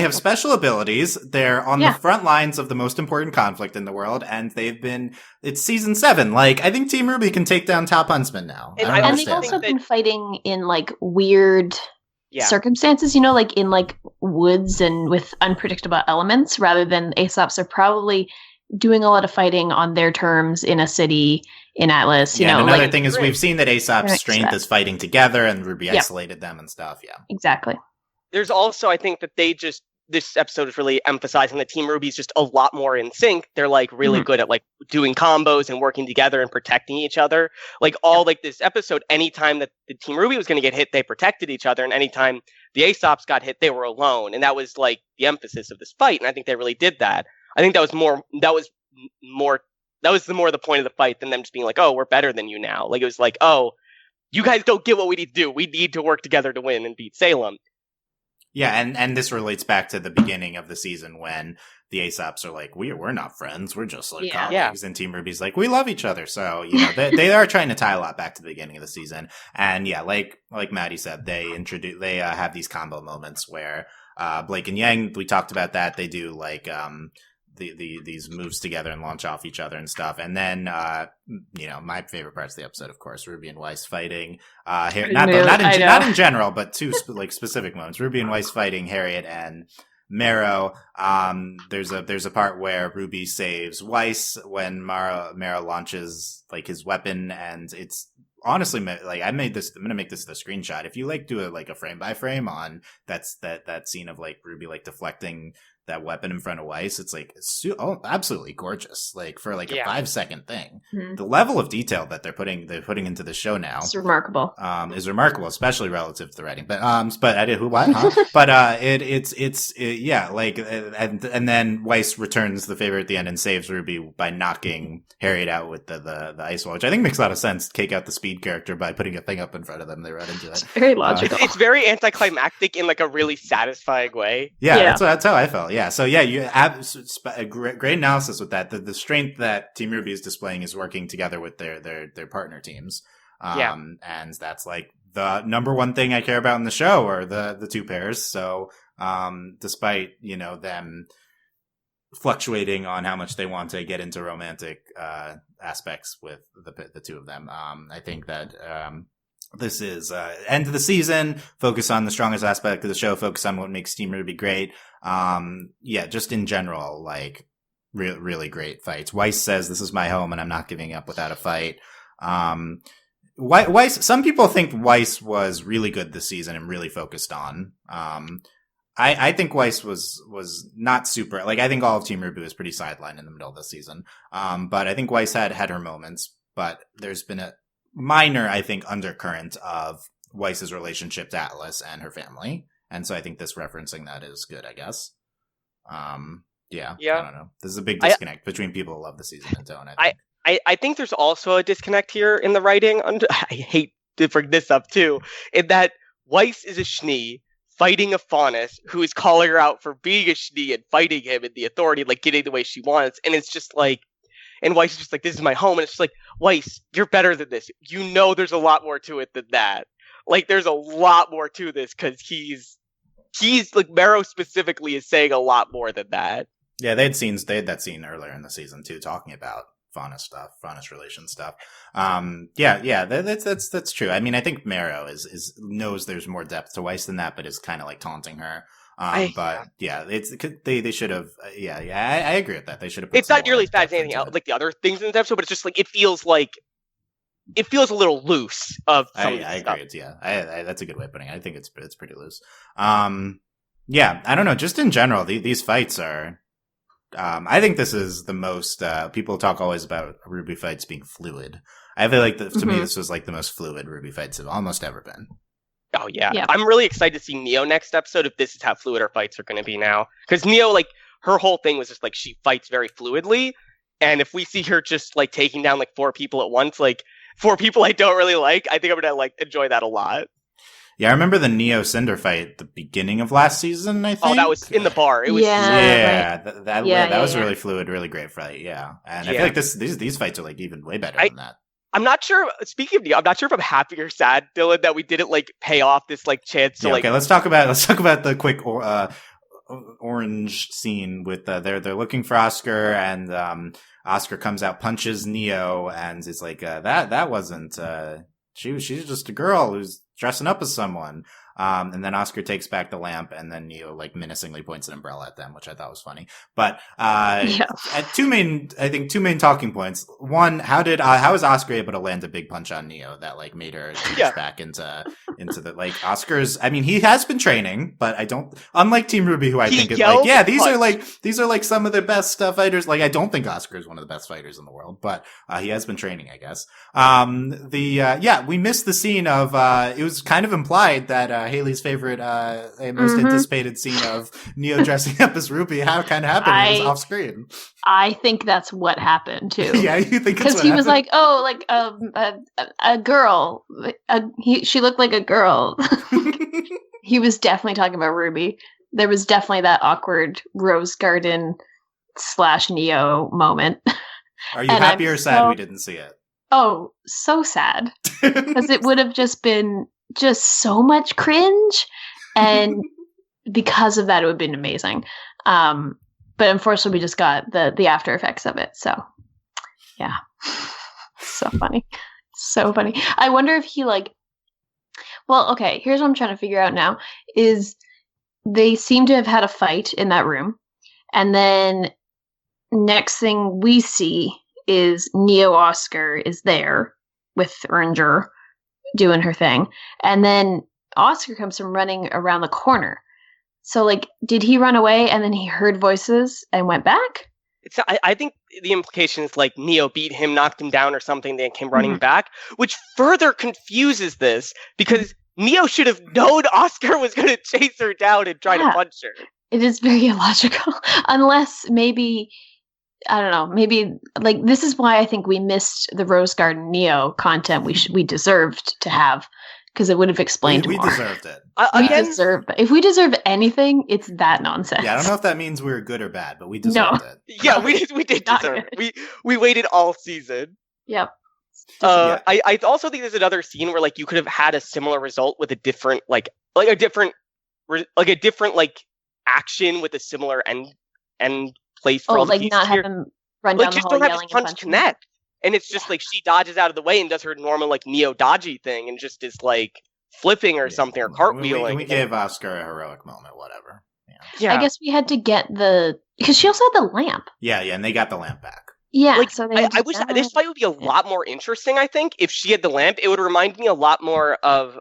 have special abilities. They're on the front lines of the most important conflict in the world, and it's season 7. Like, I think Team RWBY can take down top huntsmen now. And they've also been fighting in like weird circumstances, like in like woods and with unpredictable elements, rather than Aesops are probably doing a lot of fighting on their terms in a city in Atlas. And another thing is we've seen that Aesop's strength is fighting together, and RWBY isolated them and stuff. Yeah, exactly. There's also, I think that this episode is really emphasizing that Team RWBY is just a lot more in sync. They're like really good at like doing combos and working together and protecting each other. Like like this episode, anytime that the Team RWBY was going to get hit, they protected each other, and anytime the Aesops got hit, they were alone. And that was like the emphasis of this fight, and I think they really did that. I think that was the point of the fight than them just being like, "Oh, we're better than you now." Like, it was like, "Oh, you guys don't get what we need to do. We need to work together to win and beat Salem." Yeah, and this relates back to the beginning of the season when the Aesops are like, we're not friends, we're just like colleagues, and Team RWBY's like, we love each other. So they are trying to tie a lot back to the beginning of the season, and like Maddie said, they have these combo moments where Blake and Yang, we talked about that. They do like these moves together and launch off each other and stuff. And then my favorite parts of the episode, of course, RWBY and Weiss fighting. Not in general, but two specific moments. RWBY and Weiss fighting Harriet and Marrow. There's a part where RWBY saves Weiss when Marrow launches like his weapon, and it's honestly, like, I'm gonna make this the screenshot. If you like do a frame by frame on that scene of like RWBY like deflecting that weapon in front of Weiss, it's like absolutely gorgeous. Like, for like a 5-second thing, the level of detail that they're putting into the show now is remarkable. Especially relative to the writing. But I did what? Huh? But and then Weiss returns the favor at the end and saves RWBY by knocking Harriet out with the ice wall, which I think makes a lot of sense. Take out the speed character by putting a thing up in front of them. They run into it. It's very logical. It's very anticlimactic in like a really satisfying way. Yeah. That's how I felt. Yeah, so you have a great analysis with that. The strength that Team RWBY is displaying is working together with their partner teams. And that's like the number one thing I care about in the show, are the two pairs. So despite them fluctuating on how much they want to get into romantic aspects with the two of them, I think that this is end of the season. Focus on the strongest aspect of the show. Focus on what makes Team RWBY great. Just in general, like really great fights. Weiss says, "This is my home, and I'm not giving up without a fight." Weiss. Some people think Weiss was really good this season and really focused on. I think Weiss was not super. Like, I think all of Team RWBY was pretty sidelined in the middle of the season. But I think Weiss had her moments. But there's been a minor, I think, undercurrent of Weiss's relationship to Atlas and her family. And so I think this referencing that is good, I guess. I don't know. There's a big disconnect between people who love the season and don't, I think. I think there's also a disconnect here in the writing. I hate to bring this up, too, in that Weiss is a schnee fighting a Faunus who is calling her out for being a Schnee and fighting him and the authority, like getting the way she wants. And it's just like, and Weiss is just like, this is my home. And it's just like, Weiss, you're better than this. You know there's a lot more to it than that. Like, there's a lot more to this because he's like, Marrow specifically is saying a lot more than that. Yeah, they had that scene earlier in the season too, talking about Faunus stuff, Faunus relation stuff. That's true. I mean, I think Marrow knows there's more depth to Weiss than that, but is kind of like taunting her. They should have. I agree with that. They should have. It's not nearly as bad as anything else, like the other things in this episode, but it's just like it feels a little loose. I agree. That's a good way of putting it. I think it's pretty loose. I don't know. Just in general, these fights are. I think this is the most, people talk always about RWBY fights being fluid. I feel like to me, this was like the most fluid RWBY fights have almost ever been. Oh, yeah. I'm really excited to see Neo next episode if this is how fluid her fights are going to be now. Because Neo, like, her whole thing was just like she fights very fluidly. And if we see her just like taking down like 4 people at once, like 4 people I don't really like, I think I'm going to like enjoy that a lot. Yeah, I remember the Neo Cinder fight at the beginning of last season, I think. Oh, that was in the bar. It was that was a really fluid, really great fight, yeah. And I feel like these fights are like even way better than that. I'm not sure, speaking of Neo, I'm not sure if I'm happy or sad, Dylan, that we didn't like pay off this like chance to okay, let's talk about the quick orange scene with they're looking for Oscar, and Oscar comes out, punches Neo, and it's like that wasn't she's just a girl who's dressing up as someone. And then Oscar takes back the lamp, and then Neo like menacingly points an umbrella at them, which I thought was funny. But two main talking points. One, how is Oscar able to land a big punch on Neo that like made her back into the like Oscar's? I mean, he has been training, but I don't. Unlike Team RWBY, who I think is like, these are like some of the best fighters. Like, I don't think Oscar is one of the best fighters in the world, but he has been training, I guess. We missed the scene of it was kind of implied that Hayley's favorite most anticipated scene of Neo dressing up as RWBY happened it was off screen. I think that's what happened too. Yeah, you think because he was like, oh, like a girl. She looked like a girl. He was definitely talking about RWBY. There was definitely that awkward Rose Garden / Neo moment. Are you happy or sad we didn't see it? Oh, so sad, because it would have just been so much cringe, and because of that it would have been amazing, but unfortunately we just got the after effects of it, so yeah. So funny. I wonder if he here's what I'm trying to figure out now is they seem to have had a fight in that room, and then next thing we see is Neo Oscar is there with Ernger doing her thing, and then Oscar comes from running around the corner. So like, did he run away and then he heard voices and went back? I think the implication is like Neo beat him, knocked him down or something, then came running back, which further confuses this because Neo should have known Oscar was going to chase her down and try to punch her. It is very illogical, unless maybe, I don't know, maybe like this is why I think we missed the Rose Garden Neo content we deserved to have, because it would have explained more. We deserved it. If we deserve anything, it's that nonsense. Yeah, I don't know if that means we're good or bad, but we deserved it. Yeah, we did deserve it. We waited all season. Yep. I also think there's another scene where like you could have had a similar result with a different a different action with a similar end place for all the pieces not here. Have him run down the hall yelling and punch connect. And it's just like she dodges out of the way and does her normal like Neo dodgy thing and just is like flipping or something or cartwheeling. We gave Oscar a heroic moment, whatever. Yeah. I guess we had to get because she also had the lamp. Yeah, and they got the lamp back. Yeah, like, so I wish this fight would be a lot more interesting. I think if she had the lamp, it would remind me a lot more of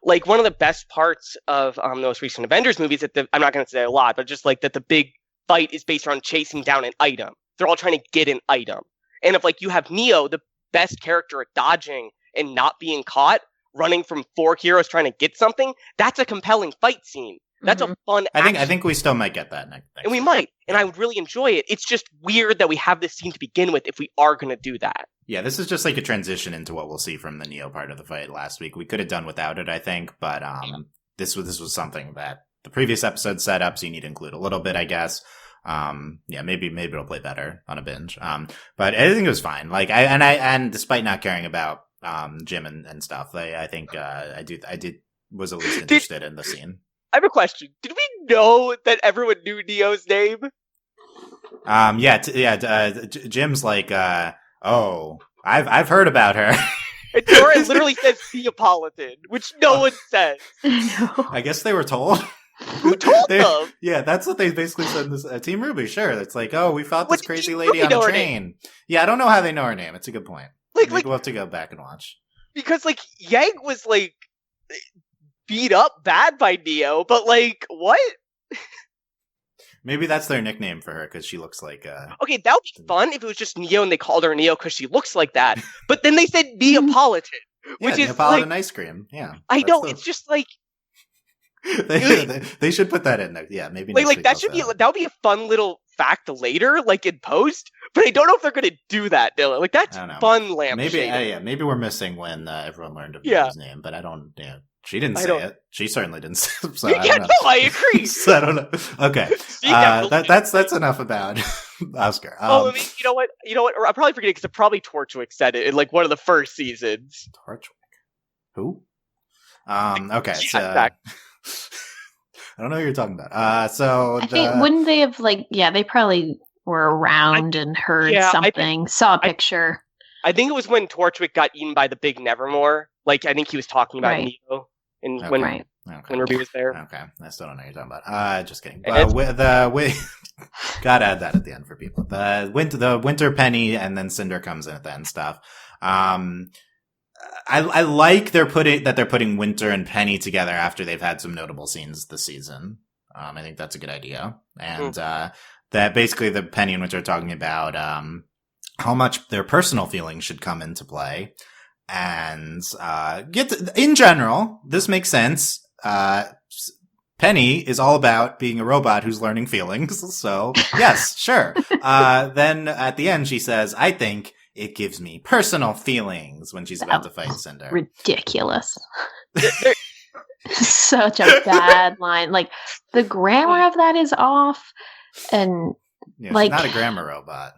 like one of the best parts of the most recent Avengers movies. I'm not going to say a lot, but just like that the big fight is based around chasing down an item. They're all trying to get an item. And if like you have Neo, the best character at dodging and not being caught, running from 4 heroes trying to get something, that's a compelling fight scene. That's a fun I think we still might get that next. And we might. And I would really enjoy it. It's just weird that we have this scene to begin with if we are going to do that. Yeah, this is just like a transition into what we'll see from the Neo part of the fight last week. We could have done without it, I think, but this was something that the previous episode set up, so you need to include a little bit, I guess. Maybe it'll play better on a binge. But I think it was fine. Like, and despite not caring about Jim and stuff, I think I was at least interested in the scene. I have a question. Did we know that everyone knew Neo's name? Jim's like, I've heard about her. And Dora literally says Neapolitan, which no one says. I guess they were told. Who told them? Yeah, that's what they basically said in this Team RWBY. Sure, it's like, oh, we fought this crazy lady on a train. Yeah, I don't know how they know her name. It's a good point. Like we'll have to go back and watch. Because like Yang was like beat up bad by Neo, but like what? Maybe that's their nickname for her because she looks like. Okay, that would be fun if it was just Neo and they called her Neo because she looks like that. But then they said Neapolitan, which is Neapolitan like, ice cream. Yeah, I know. It's just like they should put that in there. Yeah, maybe like that should be that would be a fun little fact later, like in post. But I don't know if they're going to do that, Dylan. Like that's fun, lamp. Maybe maybe we're missing when everyone learned of his name, but I don't. Yeah. She didn't say it. She certainly didn't say it. So I agree. So I don't know. Okay. That's enough about Oscar. I mean, you know what? I'm probably forgetting because probably Torchwick said it in like one of the first seasons. Torchwick? Who? Okay. So, I don't know what you're talking about. I think, wouldn't they have they probably were around and heard something, saw a picture. I think it was when Torchwick got eaten by the big Nevermore. Like, I think he was talking about Neo. When RWBY was there. Okay, I still don't know what you're talking about. Just kidding. Gotta add that at the end for people. The Winter Penny and then Cinder comes in at the end stuff. I like they're putting Winter and Penny together after they've had some notable scenes this season. I think that's a good idea, and that basically the Penny and Winter are talking about how much their personal feelings should come into play. And in general, this makes sense. Penny is all about being a robot who's learning feelings. So, yes, sure. Then at the end, she says, I think it gives me personal feelings when she's about to fight Cinder. Ridiculous. Such a bad line. Like, the grammar of that is off. And, she's not a grammar robot,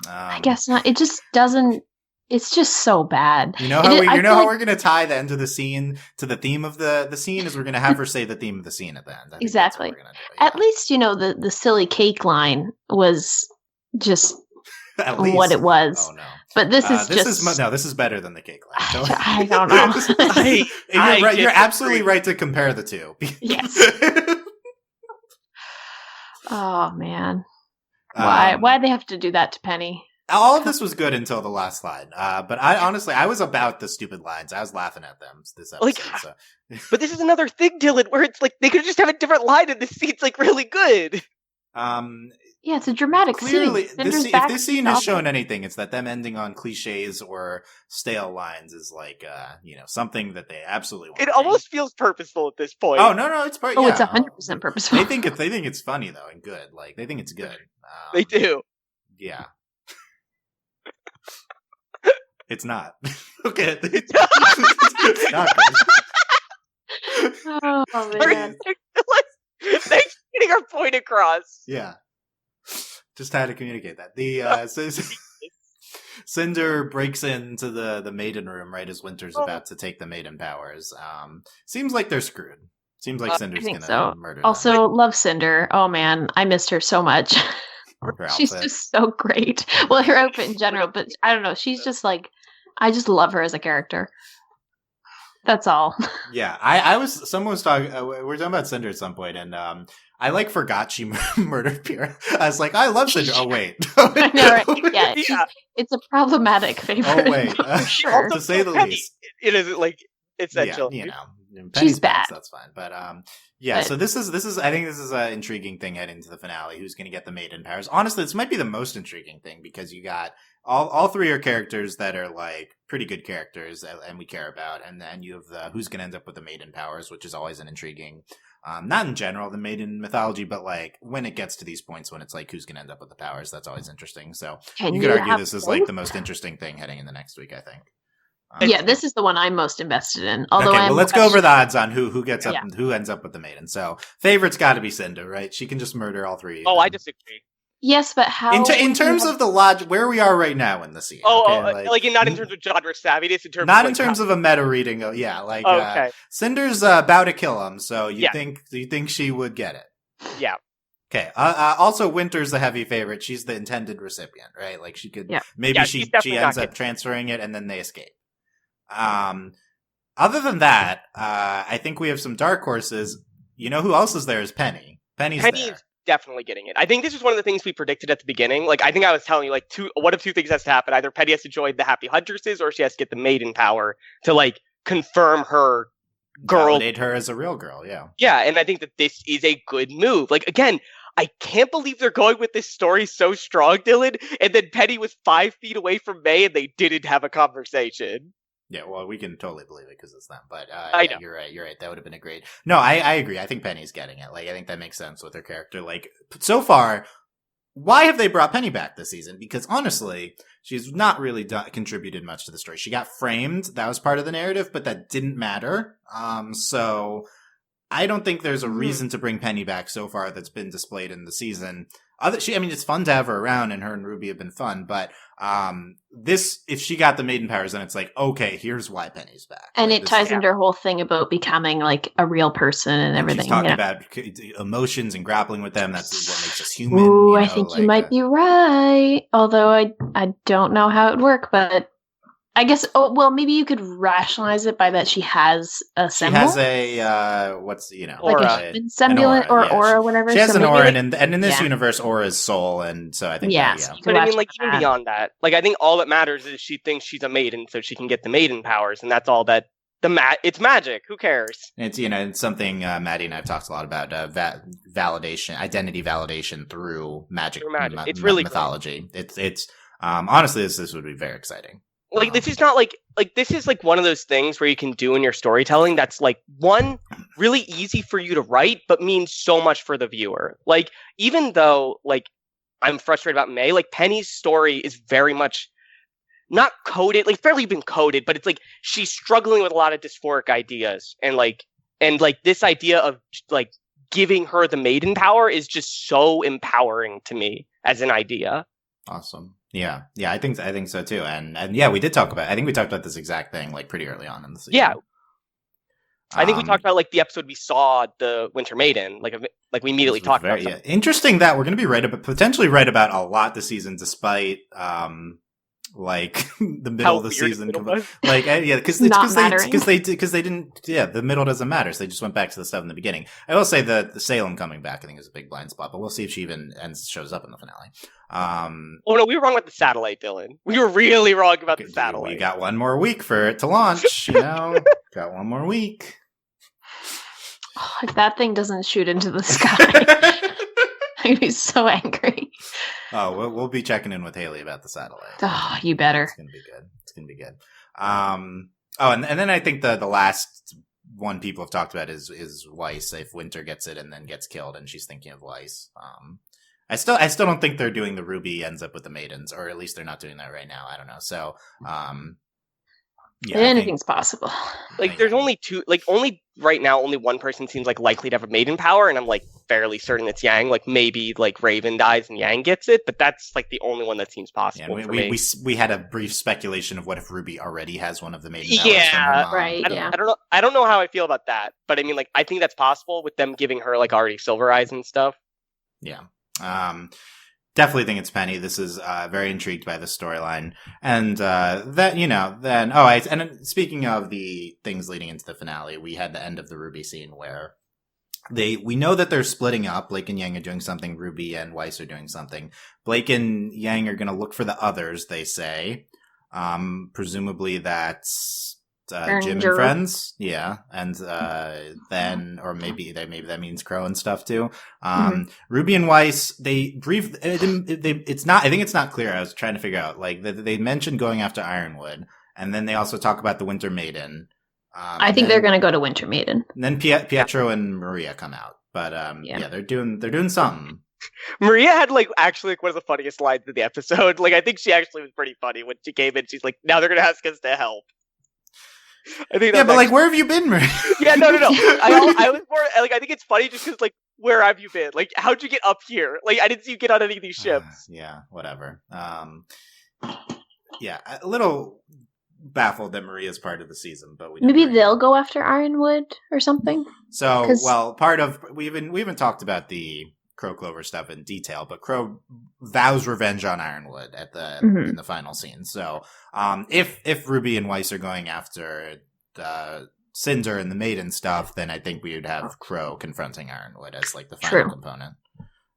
I guess not. It just doesn't. It's just so bad. You know how we're going to tie the end of the scene to the theme of the scene is we're going to have her say the theme of the scene at the end. Exactly. At least, the silly cake line was just what it was. Oh, no. But this is this is better than the cake line. I don't know. You're absolutely right to compare the two. Yes. Oh, man. Why'd they have to do that to Penny? All of this was good until the last line. But I was about the stupid lines. I was laughing at them this episode. But this is another thing, Dylan, where it's like they could just have a different line and the scene's like really good. Yeah, it's a dramatic clearly, scene. If this scene has shown anything, it's that them ending on cliches or stale lines is like, something that they absolutely want. It almost feels purposeful at this point. Oh, no, it's part. It's 100% purposeful. They think it's funny though and good. Like they think it's good. They do. Yeah. It's not. Okay. It's not good. Oh, man. Thanks for getting our point across. Yeah. Just had to communicate that. Cinder breaks into the maiden room right as Winter's about to take the maiden powers. Seems like they're screwed. Seems like Cinder's going to murder them. Also, love Cinder. Oh, man. I missed her so much. She's just so great. Well, her outfit in general, but I don't know. She's just like, I just love her as a character. That's all. Yeah, someone was talking, we were talking about Cinder at some point, and I forgot she murdered Pierre. I was like, I love Cinder. Oh, wait. I know, right? Yeah, it's a problematic favorite. Oh, wait. Sure. To say the least. It is essential. Yeah, she's bad. That's fine. But so this is I think this is an intriguing thing heading into the finale. Who's going to get the maiden powers? Honestly, this might be the most intriguing thing because you got all three are characters that are like pretty good characters and we care about, and then you have the who's going to end up with the maiden powers, which is always an intriguing. Not in general the maiden mythology, but like when it gets to these points when it's like who's going to end up with the powers, that's always interesting. So you could argue this is like the most interesting thing heading into next week, I think. Yeah, this is the one I'm most invested in. Although, okay, well, let's go over the odds on who gets up and who ends up with the maiden. So, favorite's got to be Cinder, right? She can just murder all three. Oh, I disagree. Yes, but how? In terms of the logic, where we are right now in the scene. Not in terms of genre savviness, in terms not of, in terms of a meta reading. Okay. Cinder's about to kill him, so you think she would get it? Yeah. Okay. Also, Winter's the heavy favorite. She's the intended recipient, right? Like she could maybe she ends up transferring it and then they escape. Other than that, I think we have some dark horses. You know who else is there? Is Penny. Penny's there. Definitely getting it. I think this was one of the things we predicted at the beginning. Like, I think I was telling you, like, one of two things has to happen. Either Penny has to join the Happy Huntresses, or she has to get the maiden power to, like, confirm her girl. Validate her as a real girl, yeah. Yeah, and I think that this is a good move. Like, again, I can't believe they're going with this story so strong, Dylan, and then Penny was 5 feet away from May and they didn't have a conversation. Yeah, well, we can totally believe it because it's them. But I know. You're right. That would have been a great... No, I agree. I think Penny's getting it. Like, I think that makes sense with her character. Like, so far, why have they brought Penny back this season? Because honestly, she's not really contributed much to the story. She got framed. That was part of the narrative, but that didn't matter. So I don't think there's a reason to bring Penny back so far that's been displayed in the season. It's fun to have her around, and her and RWBY have been fun, but if she got the maiden powers, then it's like, okay, here's why Penny's back. And like, it ties into her whole thing about becoming like a real person and everything. She's talking about emotions and grappling with them. That's what makes us human. Ooh, I think you might be right. Although I don't know how it would work, but I guess, maybe you could rationalize it by that she has a symbol. She has a, aura. Like a semblant or aura, whatever. She has an aura, and in this universe, aura is soul, and so I think But I mean, like, even beyond that, like, I think all that matters is she thinks she's a maiden, so she can get the maiden powers, and that's all that, it's magic, who cares? It's, it's something Maddie and I have talked a lot about, validation, identity validation through magic. It's really mythology. Cool. It's honestly, this would be very exciting. Like, this is not like this is like one of those things where you can do in your storytelling that's like, one, really easy for you to write, but means so much for the viewer. Like, even though, like, I'm frustrated about May, like, Penny's story is very much not coded, like, fairly been coded, but it's like she's struggling with a lot of dysphoric ideas. And this idea of, like, giving her the maiden power is just so empowering to me as an idea. Awesome. Yeah, I think so too, and yeah, we did talk about. I think we talked about this exact thing like pretty early on in the season. Yeah, I think we talked about like the episode we saw the Winter Maiden. Like we immediately talked about. Yeah, interesting that we're going to be potentially right about a lot this season, despite like the middle of the season, like because they didn't. Yeah, the middle doesn't matter, so they just went back to the stuff in the beginning. I will say that the Salem coming back, I think, is a big blind spot, but we'll see if she even shows up in the finale. Oh no, we were wrong with the satellite, Dylan. We were really wrong about the satellite. We got one more week for it to launch. Got one more week. Oh, if that thing doesn't shoot into the sky. I'd be so angry. Oh, we'll be checking in with Hayley about the satellite. Oh, you better. It's gonna be good. And then I think the last one people have talked about is Weiss. If Winter gets it and then gets killed, and she's thinking of Weiss. I still don't think they're doing the RWBY ends up with the maidens, or at least they're not doing that right now. I don't know. So, anything's possible. Like, there's only two. Like, only right now, only one person seems like likely to have a maiden power, and I'm like fairly certain it's Yang. Like, maybe like Raven dies and Yang gets it, but that's like the only one that seems possible. Yeah, we had a brief speculation of what if RWBY already has one of the maiden powers. Yeah, right. I don't know how I feel about that, but I mean, like, I think that's possible with them giving her like already silver eyes and stuff. Yeah. Definitely think it's Penny. This is very intrigued by the storyline, and and speaking of the things leading into the finale, we had the end of the RWBY scene where we know that they're splitting up. Blake and Yang are doing something. RWBY and Weiss are doing something. Blake and Yang are going to look for the others. They say, presumably that's Jim and friends, yeah, and then, or maybe that means Qrow and stuff too. RWBY and Weiss, it's not. I think it's not clear. I was trying to figure out. Like they mentioned going after Ironwood, and then they also talk about the Winter Maiden. I think they're going to go to Winter Maiden. And then Pietro and Maria come out, but they're doing something. Maria had actually one of the funniest lines in the episode. Like, I think she actually was pretty funny when she came in. She's like, "Now they're going to ask us to help." I think but like, where have you been, Marie? Yeah, no. I was more like, I think it's funny just because like, where have you been? Like, how'd you get up here? Like, I didn't see you get on any of these ships. Yeah, whatever. Yeah, a little baffled that Maria's part of the season, but maybe they'll go after Ironwood or something. So, well, part of we haven't talked about the Qrow Clover stuff in detail, but Qrow vows revenge on Ironwood at the in the final scene. So, if RWBY and Weiss are going after the Cinder and the Maiden stuff, then I think we would have Qrow confronting Ironwood as like the final component.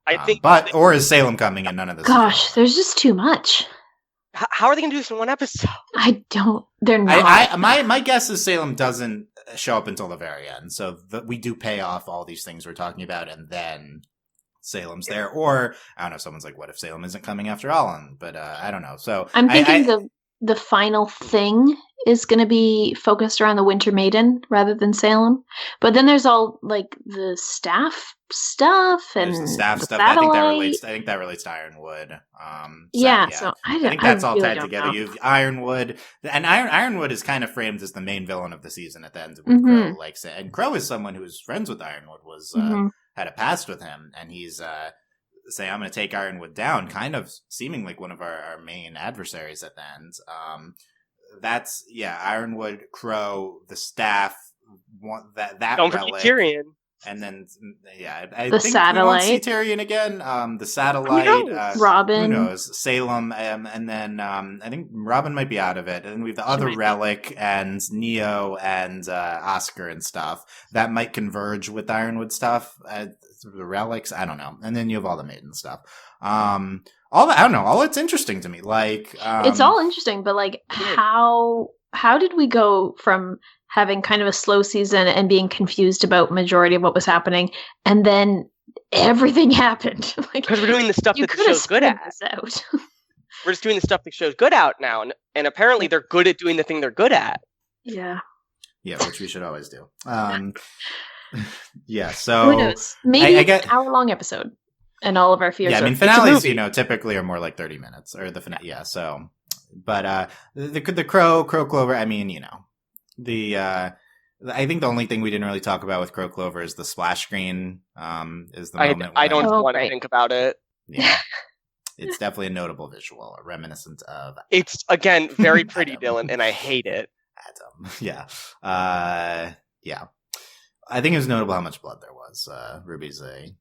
I think, or is Salem coming and none of this? Gosh, there's just too much. How are they going to do this in one episode? I don't. They're not. My guess is Salem doesn't show up until the very end, so we do pay off all these things we're talking about, and then Salem's there. Or I don't know. Someone's like, "What if Salem isn't coming after all?" But I don't know. So I'm thinking the final thing is going to be focused around the Winter Maiden rather than Salem. But then there's all like the staff stuff and there's the staff stuff. Satellite. I think that relates to Ironwood. So I think that's all really tied together. You have Ironwood, and Ironwood is kind of framed as the main villain of the season at the end with Qrow. Like, and Qrow is someone who is friends with Ironwood, had a past with him, and he's say I'm going to take Ironwood down, kind of seeming like one of our main adversaries at the end. That's Ironwood, Qrow, the staff, that don't forget Tyrion. And then, I think satellite. We won't see Tyrion again. The satellite. Robin. Who knows? Salem. And then I think Robin might be out of it. And then we have the other relic and Neo and Oscar and stuff. That might converge with Ironwood stuff. The relics. I don't know. And then you have all the Maiden stuff. All that, I don't know. All it's interesting to me. Like it's all interesting, but like how did we go from having kind of a slow season and being confused about majority of what was happening, and then everything happened? Because we're doing the stuff that the show's good at. We're just doing the stuff the show's good at now, and apparently they're good at doing the thing they're good at. Yeah, which we should always do. So who knows? Maybe an hour-long episode, and all of our fears. Yeah, I mean, finales, typically are more like 30 minutes, or the finale. Yeah, so, but the Qrow Clover. I mean, I think the only thing we didn't really talk about with Qrow Clover is the splash screen. Is the moment I don't want to think about it. Yeah, it's definitely a notable visual, reminiscent of. It's again very pretty, Dylan, and I hate it. Adam, yeah. I think it was notable how much blood there was. Ruby's I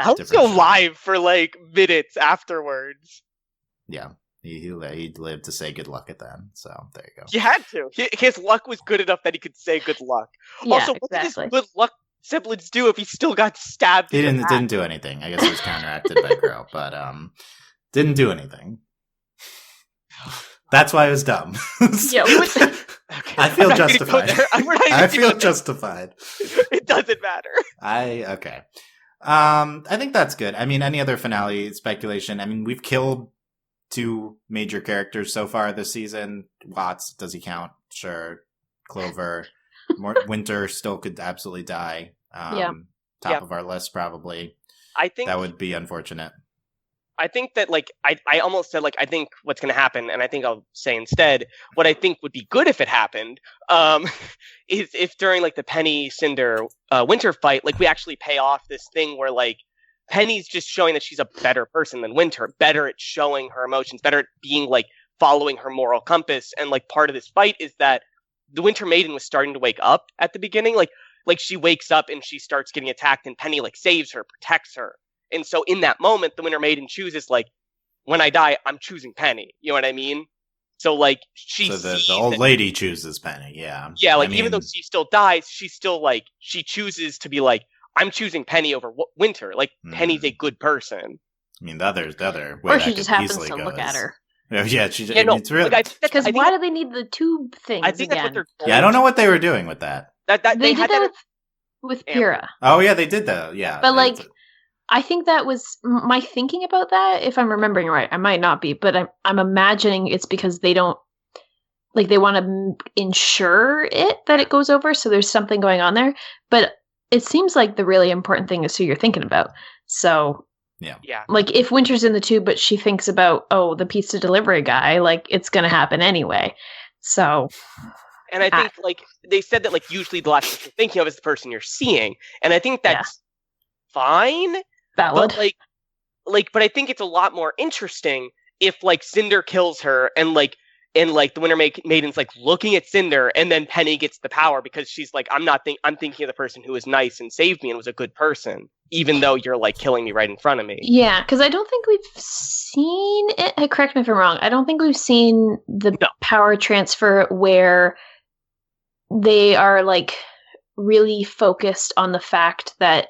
was still alive for like minutes afterwards. Yeah. He lived to say good luck at the end, so there you go. He had to. His luck was good enough that he could say good luck. Yeah, also, what did his good luck semblance do if he still got stabbed? He didn't do anything. I guess it was counteracted by Qrow, but didn't do anything. That's why it was dumb. I feel justified. I feel justified. It doesn't matter. Okay. I think that's good. I mean, any other finale speculation? I mean, we've killed 2 major characters so far this season. Watts, does he count? Sure. Clover. Winter still could absolutely die. Top of our list, probably. I think that would be unfortunate. I think that, like, I almost said, like, I think what's going to happen, and I think I'll say instead, what I think would be good if it happened, is if during, like, the Penny, Cinder, Winter fight, like, we actually pay off this thing where, like, Penny's just showing that she's a better person than Winter, better at showing her emotions, better at being, like, following her moral compass, and, like, part of this fight is that the Winter Maiden was starting to wake up at the beginning, like she wakes up and she starts getting attacked, and Penny, like, saves her, protects her. And so in that moment, the Winter Maiden chooses, like, when I die, I'm choosing Penny. You know what I mean? So, like, the old lady chooses Penny, yeah. Yeah, like, even though she still dies, she's still, like, she chooses to be, like, I'm choosing Penny over Winter. Like, Penny's a good person. I mean, the other way or she just happens to look at her. Yeah, it's really... Because why do they need the tube things I think again? that's what they're I don't know what they were doing with that. They did that with Pyrrha. Oh, yeah, they did that, yeah. But, like... I think that was my thinking about that. If I'm remembering right, I might not be, but I'm imagining it's because they don't they want to ensure that it goes over. So there's something going on there, but it seems like the really important thing is who you're thinking about. So yeah. Like if Winter's in the tube, but she thinks about, the pizza delivery guy, like it's going to happen anyway. So And I think, like, they said that, like, usually the last person you're thinking of is the person you're seeing. And I think that's fine. Valid. But I think it's a lot more interesting if, like, Cinder kills her and the Winter Maiden's, like, looking at Cinder, and then Penny gets the power because she's like, I'm thinking of the person who was nice and saved me and was a good person, even though you're, like, killing me right in front of me. Yeah, because I don't think we've seen it. Correct me if I'm wrong. I don't think we've seen the power transfer where they are, like, really focused on the fact that,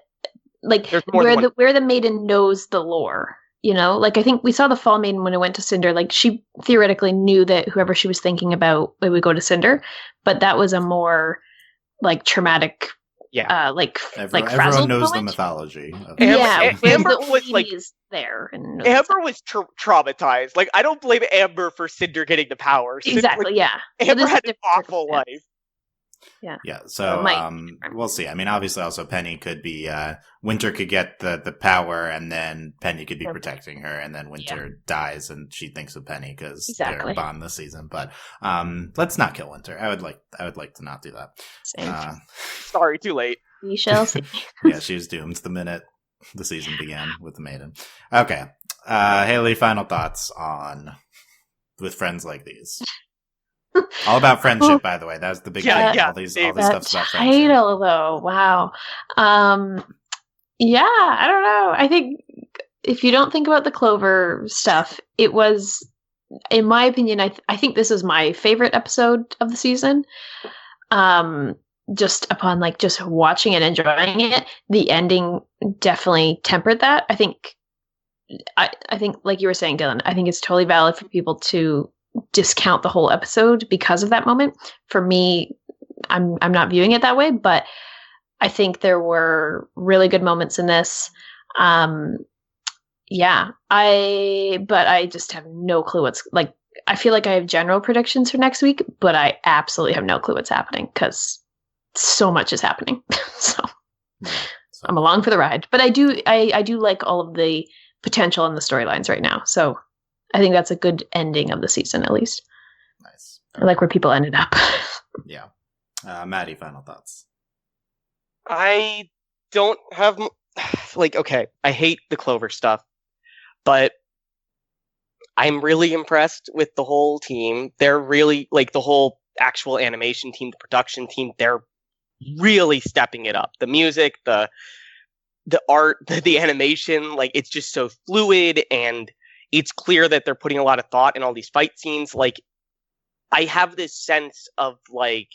like, where the maiden knows the lore. You know, like, I think we saw the Fall Maiden when it went to Cinder. Like, she theoretically knew that whoever she was thinking about would go to Cinder, but that was a more, like, traumatic, everyone knows the mythology. Amber was like there, and Amber was traumatized. Like, I don't blame Amber for Cinder getting the power. Exactly, yeah. Amber had an awful life. Yeah. So we'll see. I mean, obviously, also Penny could be Winter could get the power, and then Penny could be protecting her, and then Winter dies, and she thinks of Penny because they're bond this season. But let's not kill Winter. I would like to not do that. Sorry, too late. We shall see. Yeah, she was doomed the minute the season began with the Maiden. Okay, Hayley, final thoughts on With Friends Like These. All about friendship, by the way. That was the big thing. All these stuff's about friendship. Title, though, wow. Yeah, I don't know. I think if you don't think about the Clover stuff, it was, in my opinion, I think this is my favorite episode of the season. Just upon, like, just watching it and enjoying it, the ending definitely tempered that. I think, like you were saying, Dylan, I think it's totally valid for people to discount the whole episode because of that moment. For me, I'm not viewing it that way, but I think there were really good moments in this. I just have no clue what's, like, I feel like I have general predictions for next week, but I absolutely have no clue what's happening because so much is happening. So I'm along for the ride, but I do like all of the potential in the storylines right now. So I think that's a good ending of the season, at least. Nice. I like where people ended up. Yeah. Maddie, final thoughts. I don't have, okay, I hate the Clover stuff, but I'm really impressed with the whole team. They're really, like, the whole actual animation team, the production team, they're really stepping it up. The music, the art, the animation, like, it's just so fluid, and it's clear that they're putting a lot of thought in all these fight scenes. Like, I have this sense of, like,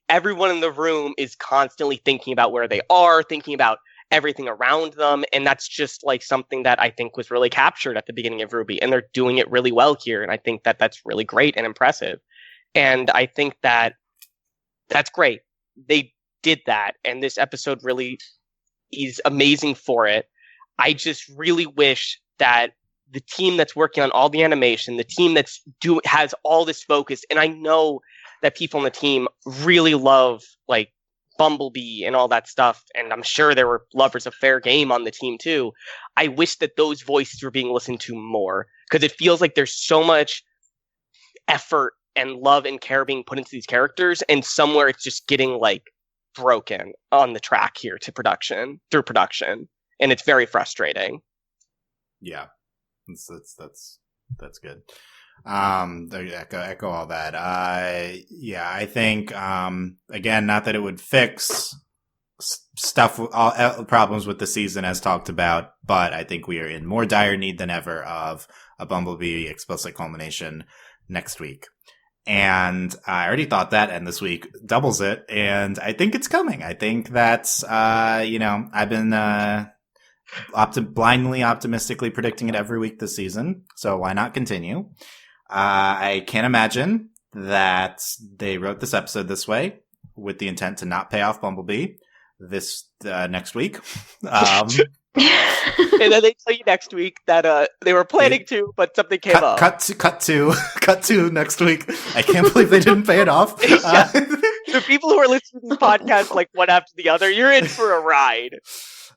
everyone in the room is constantly thinking about where they are, thinking about everything around them. And that's just, like, something that I think was really captured at the beginning of RWBY. And they're doing it really well here. And I think that that's really great and impressive. And I think that that's great. They did that. And this episode really is amazing for it. I just really wish that the team that's working on all the animation, the team has all this focus, and I know that people on the team really love, like, Bumblebee and all that stuff, and I'm sure there were lovers of fair game on the team too. I wish that those voices were being listened to more, because it feels like there's so much effort and love and care being put into these characters, and somewhere it's just getting, like, broken on the track here through production, and it's very frustrating. Yeah. That's good. Echo all that. I think, again, not that it would fix stuff, all problems with the season as talked about, but I think we are in more dire need than ever of a Bumblebee explicit culmination next week. And I already thought that, and this week doubles it, and I think it's coming. I think that's, I've been, blindly optimistically predicting it every week this season, so why not continue? I can't imagine that they wrote this episode this way with the intent to not pay off Bumblebee this next week. And then they tell you next week that they were planning to, but something came up. Cut to next week. I can't believe they didn't pay it off. The people who are listening to this podcast, like, one after the other, you're in for a ride.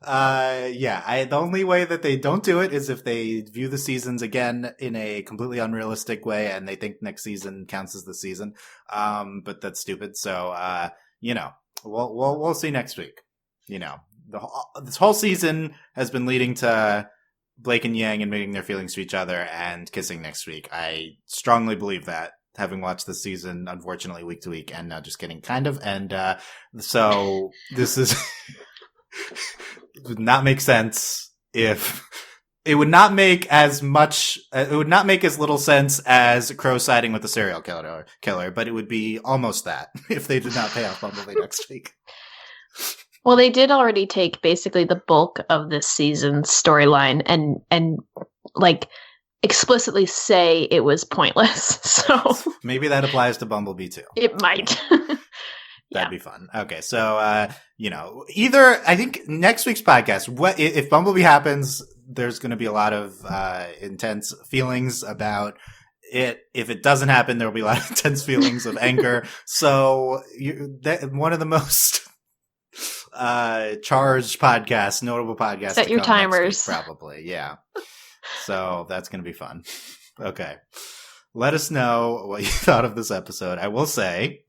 The only way that they don't do it is if they view the seasons again in a completely unrealistic way and they think next season counts as the season. But that's stupid. So, we'll see next week. This whole season has been leading to Blake and Yang admitting their feelings to each other and kissing next week. I strongly believe that, having watched this season, unfortunately, week to week, and just kidding, kind of. And so this is it would not make sense if it would not make as little sense as Qrow siding with the serial killer, but it would be almost that if they did not pay off Bumblebee next week. Well, they did already take basically the bulk of this season's storyline and like explicitly say it was pointless. So maybe that applies to Bumblebee too. It might. That'd be fun. Okay, so either I think next week's podcast, what if Bumblebee happens? There's going to be a lot of intense feelings about it. If it doesn't happen, there will be a lot of intense feelings of anger. So one of the most charged podcasts, notable podcasts. Set your timers, week, probably. Yeah. So that's going to be fun. Okay, let us know what you thought of this episode. I will say,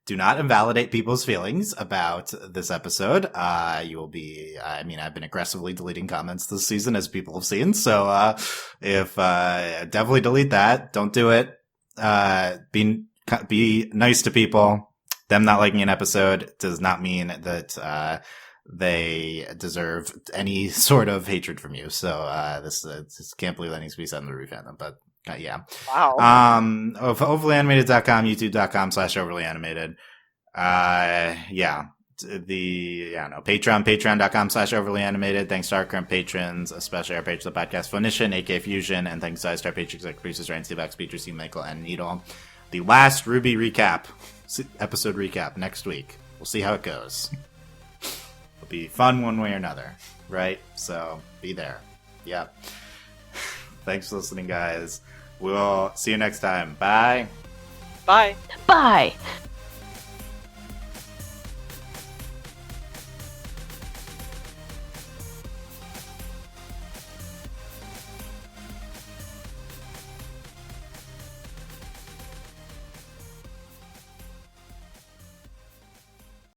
do not invalidate people's feelings about this episode. I've been aggressively deleting comments this season, as people have seen. So, definitely delete that. Don't do it. Be nice to people. Them not liking an episode does not mean that, they deserve any sort of hatred from you. So, this can't believe that needs to be said in the RWBY fandom, but. Yeah. Wow. Overlyanimated.com, youtube.com/overlyanimated. Patreon.com/overlyanimated. Thanks to our current patrons, especially our patrons of the podcast Phonician, aka Fusion, and thanks to our patrons like producers Ryan Steelback, Speecher, C. Michael, and Needle. The last RWBY episode recap next week. We'll see how it goes. It'll be fun one way or another, right? So be there. Yep. Thanks for listening, guys. We'll see you next time. Bye. Bye. Bye.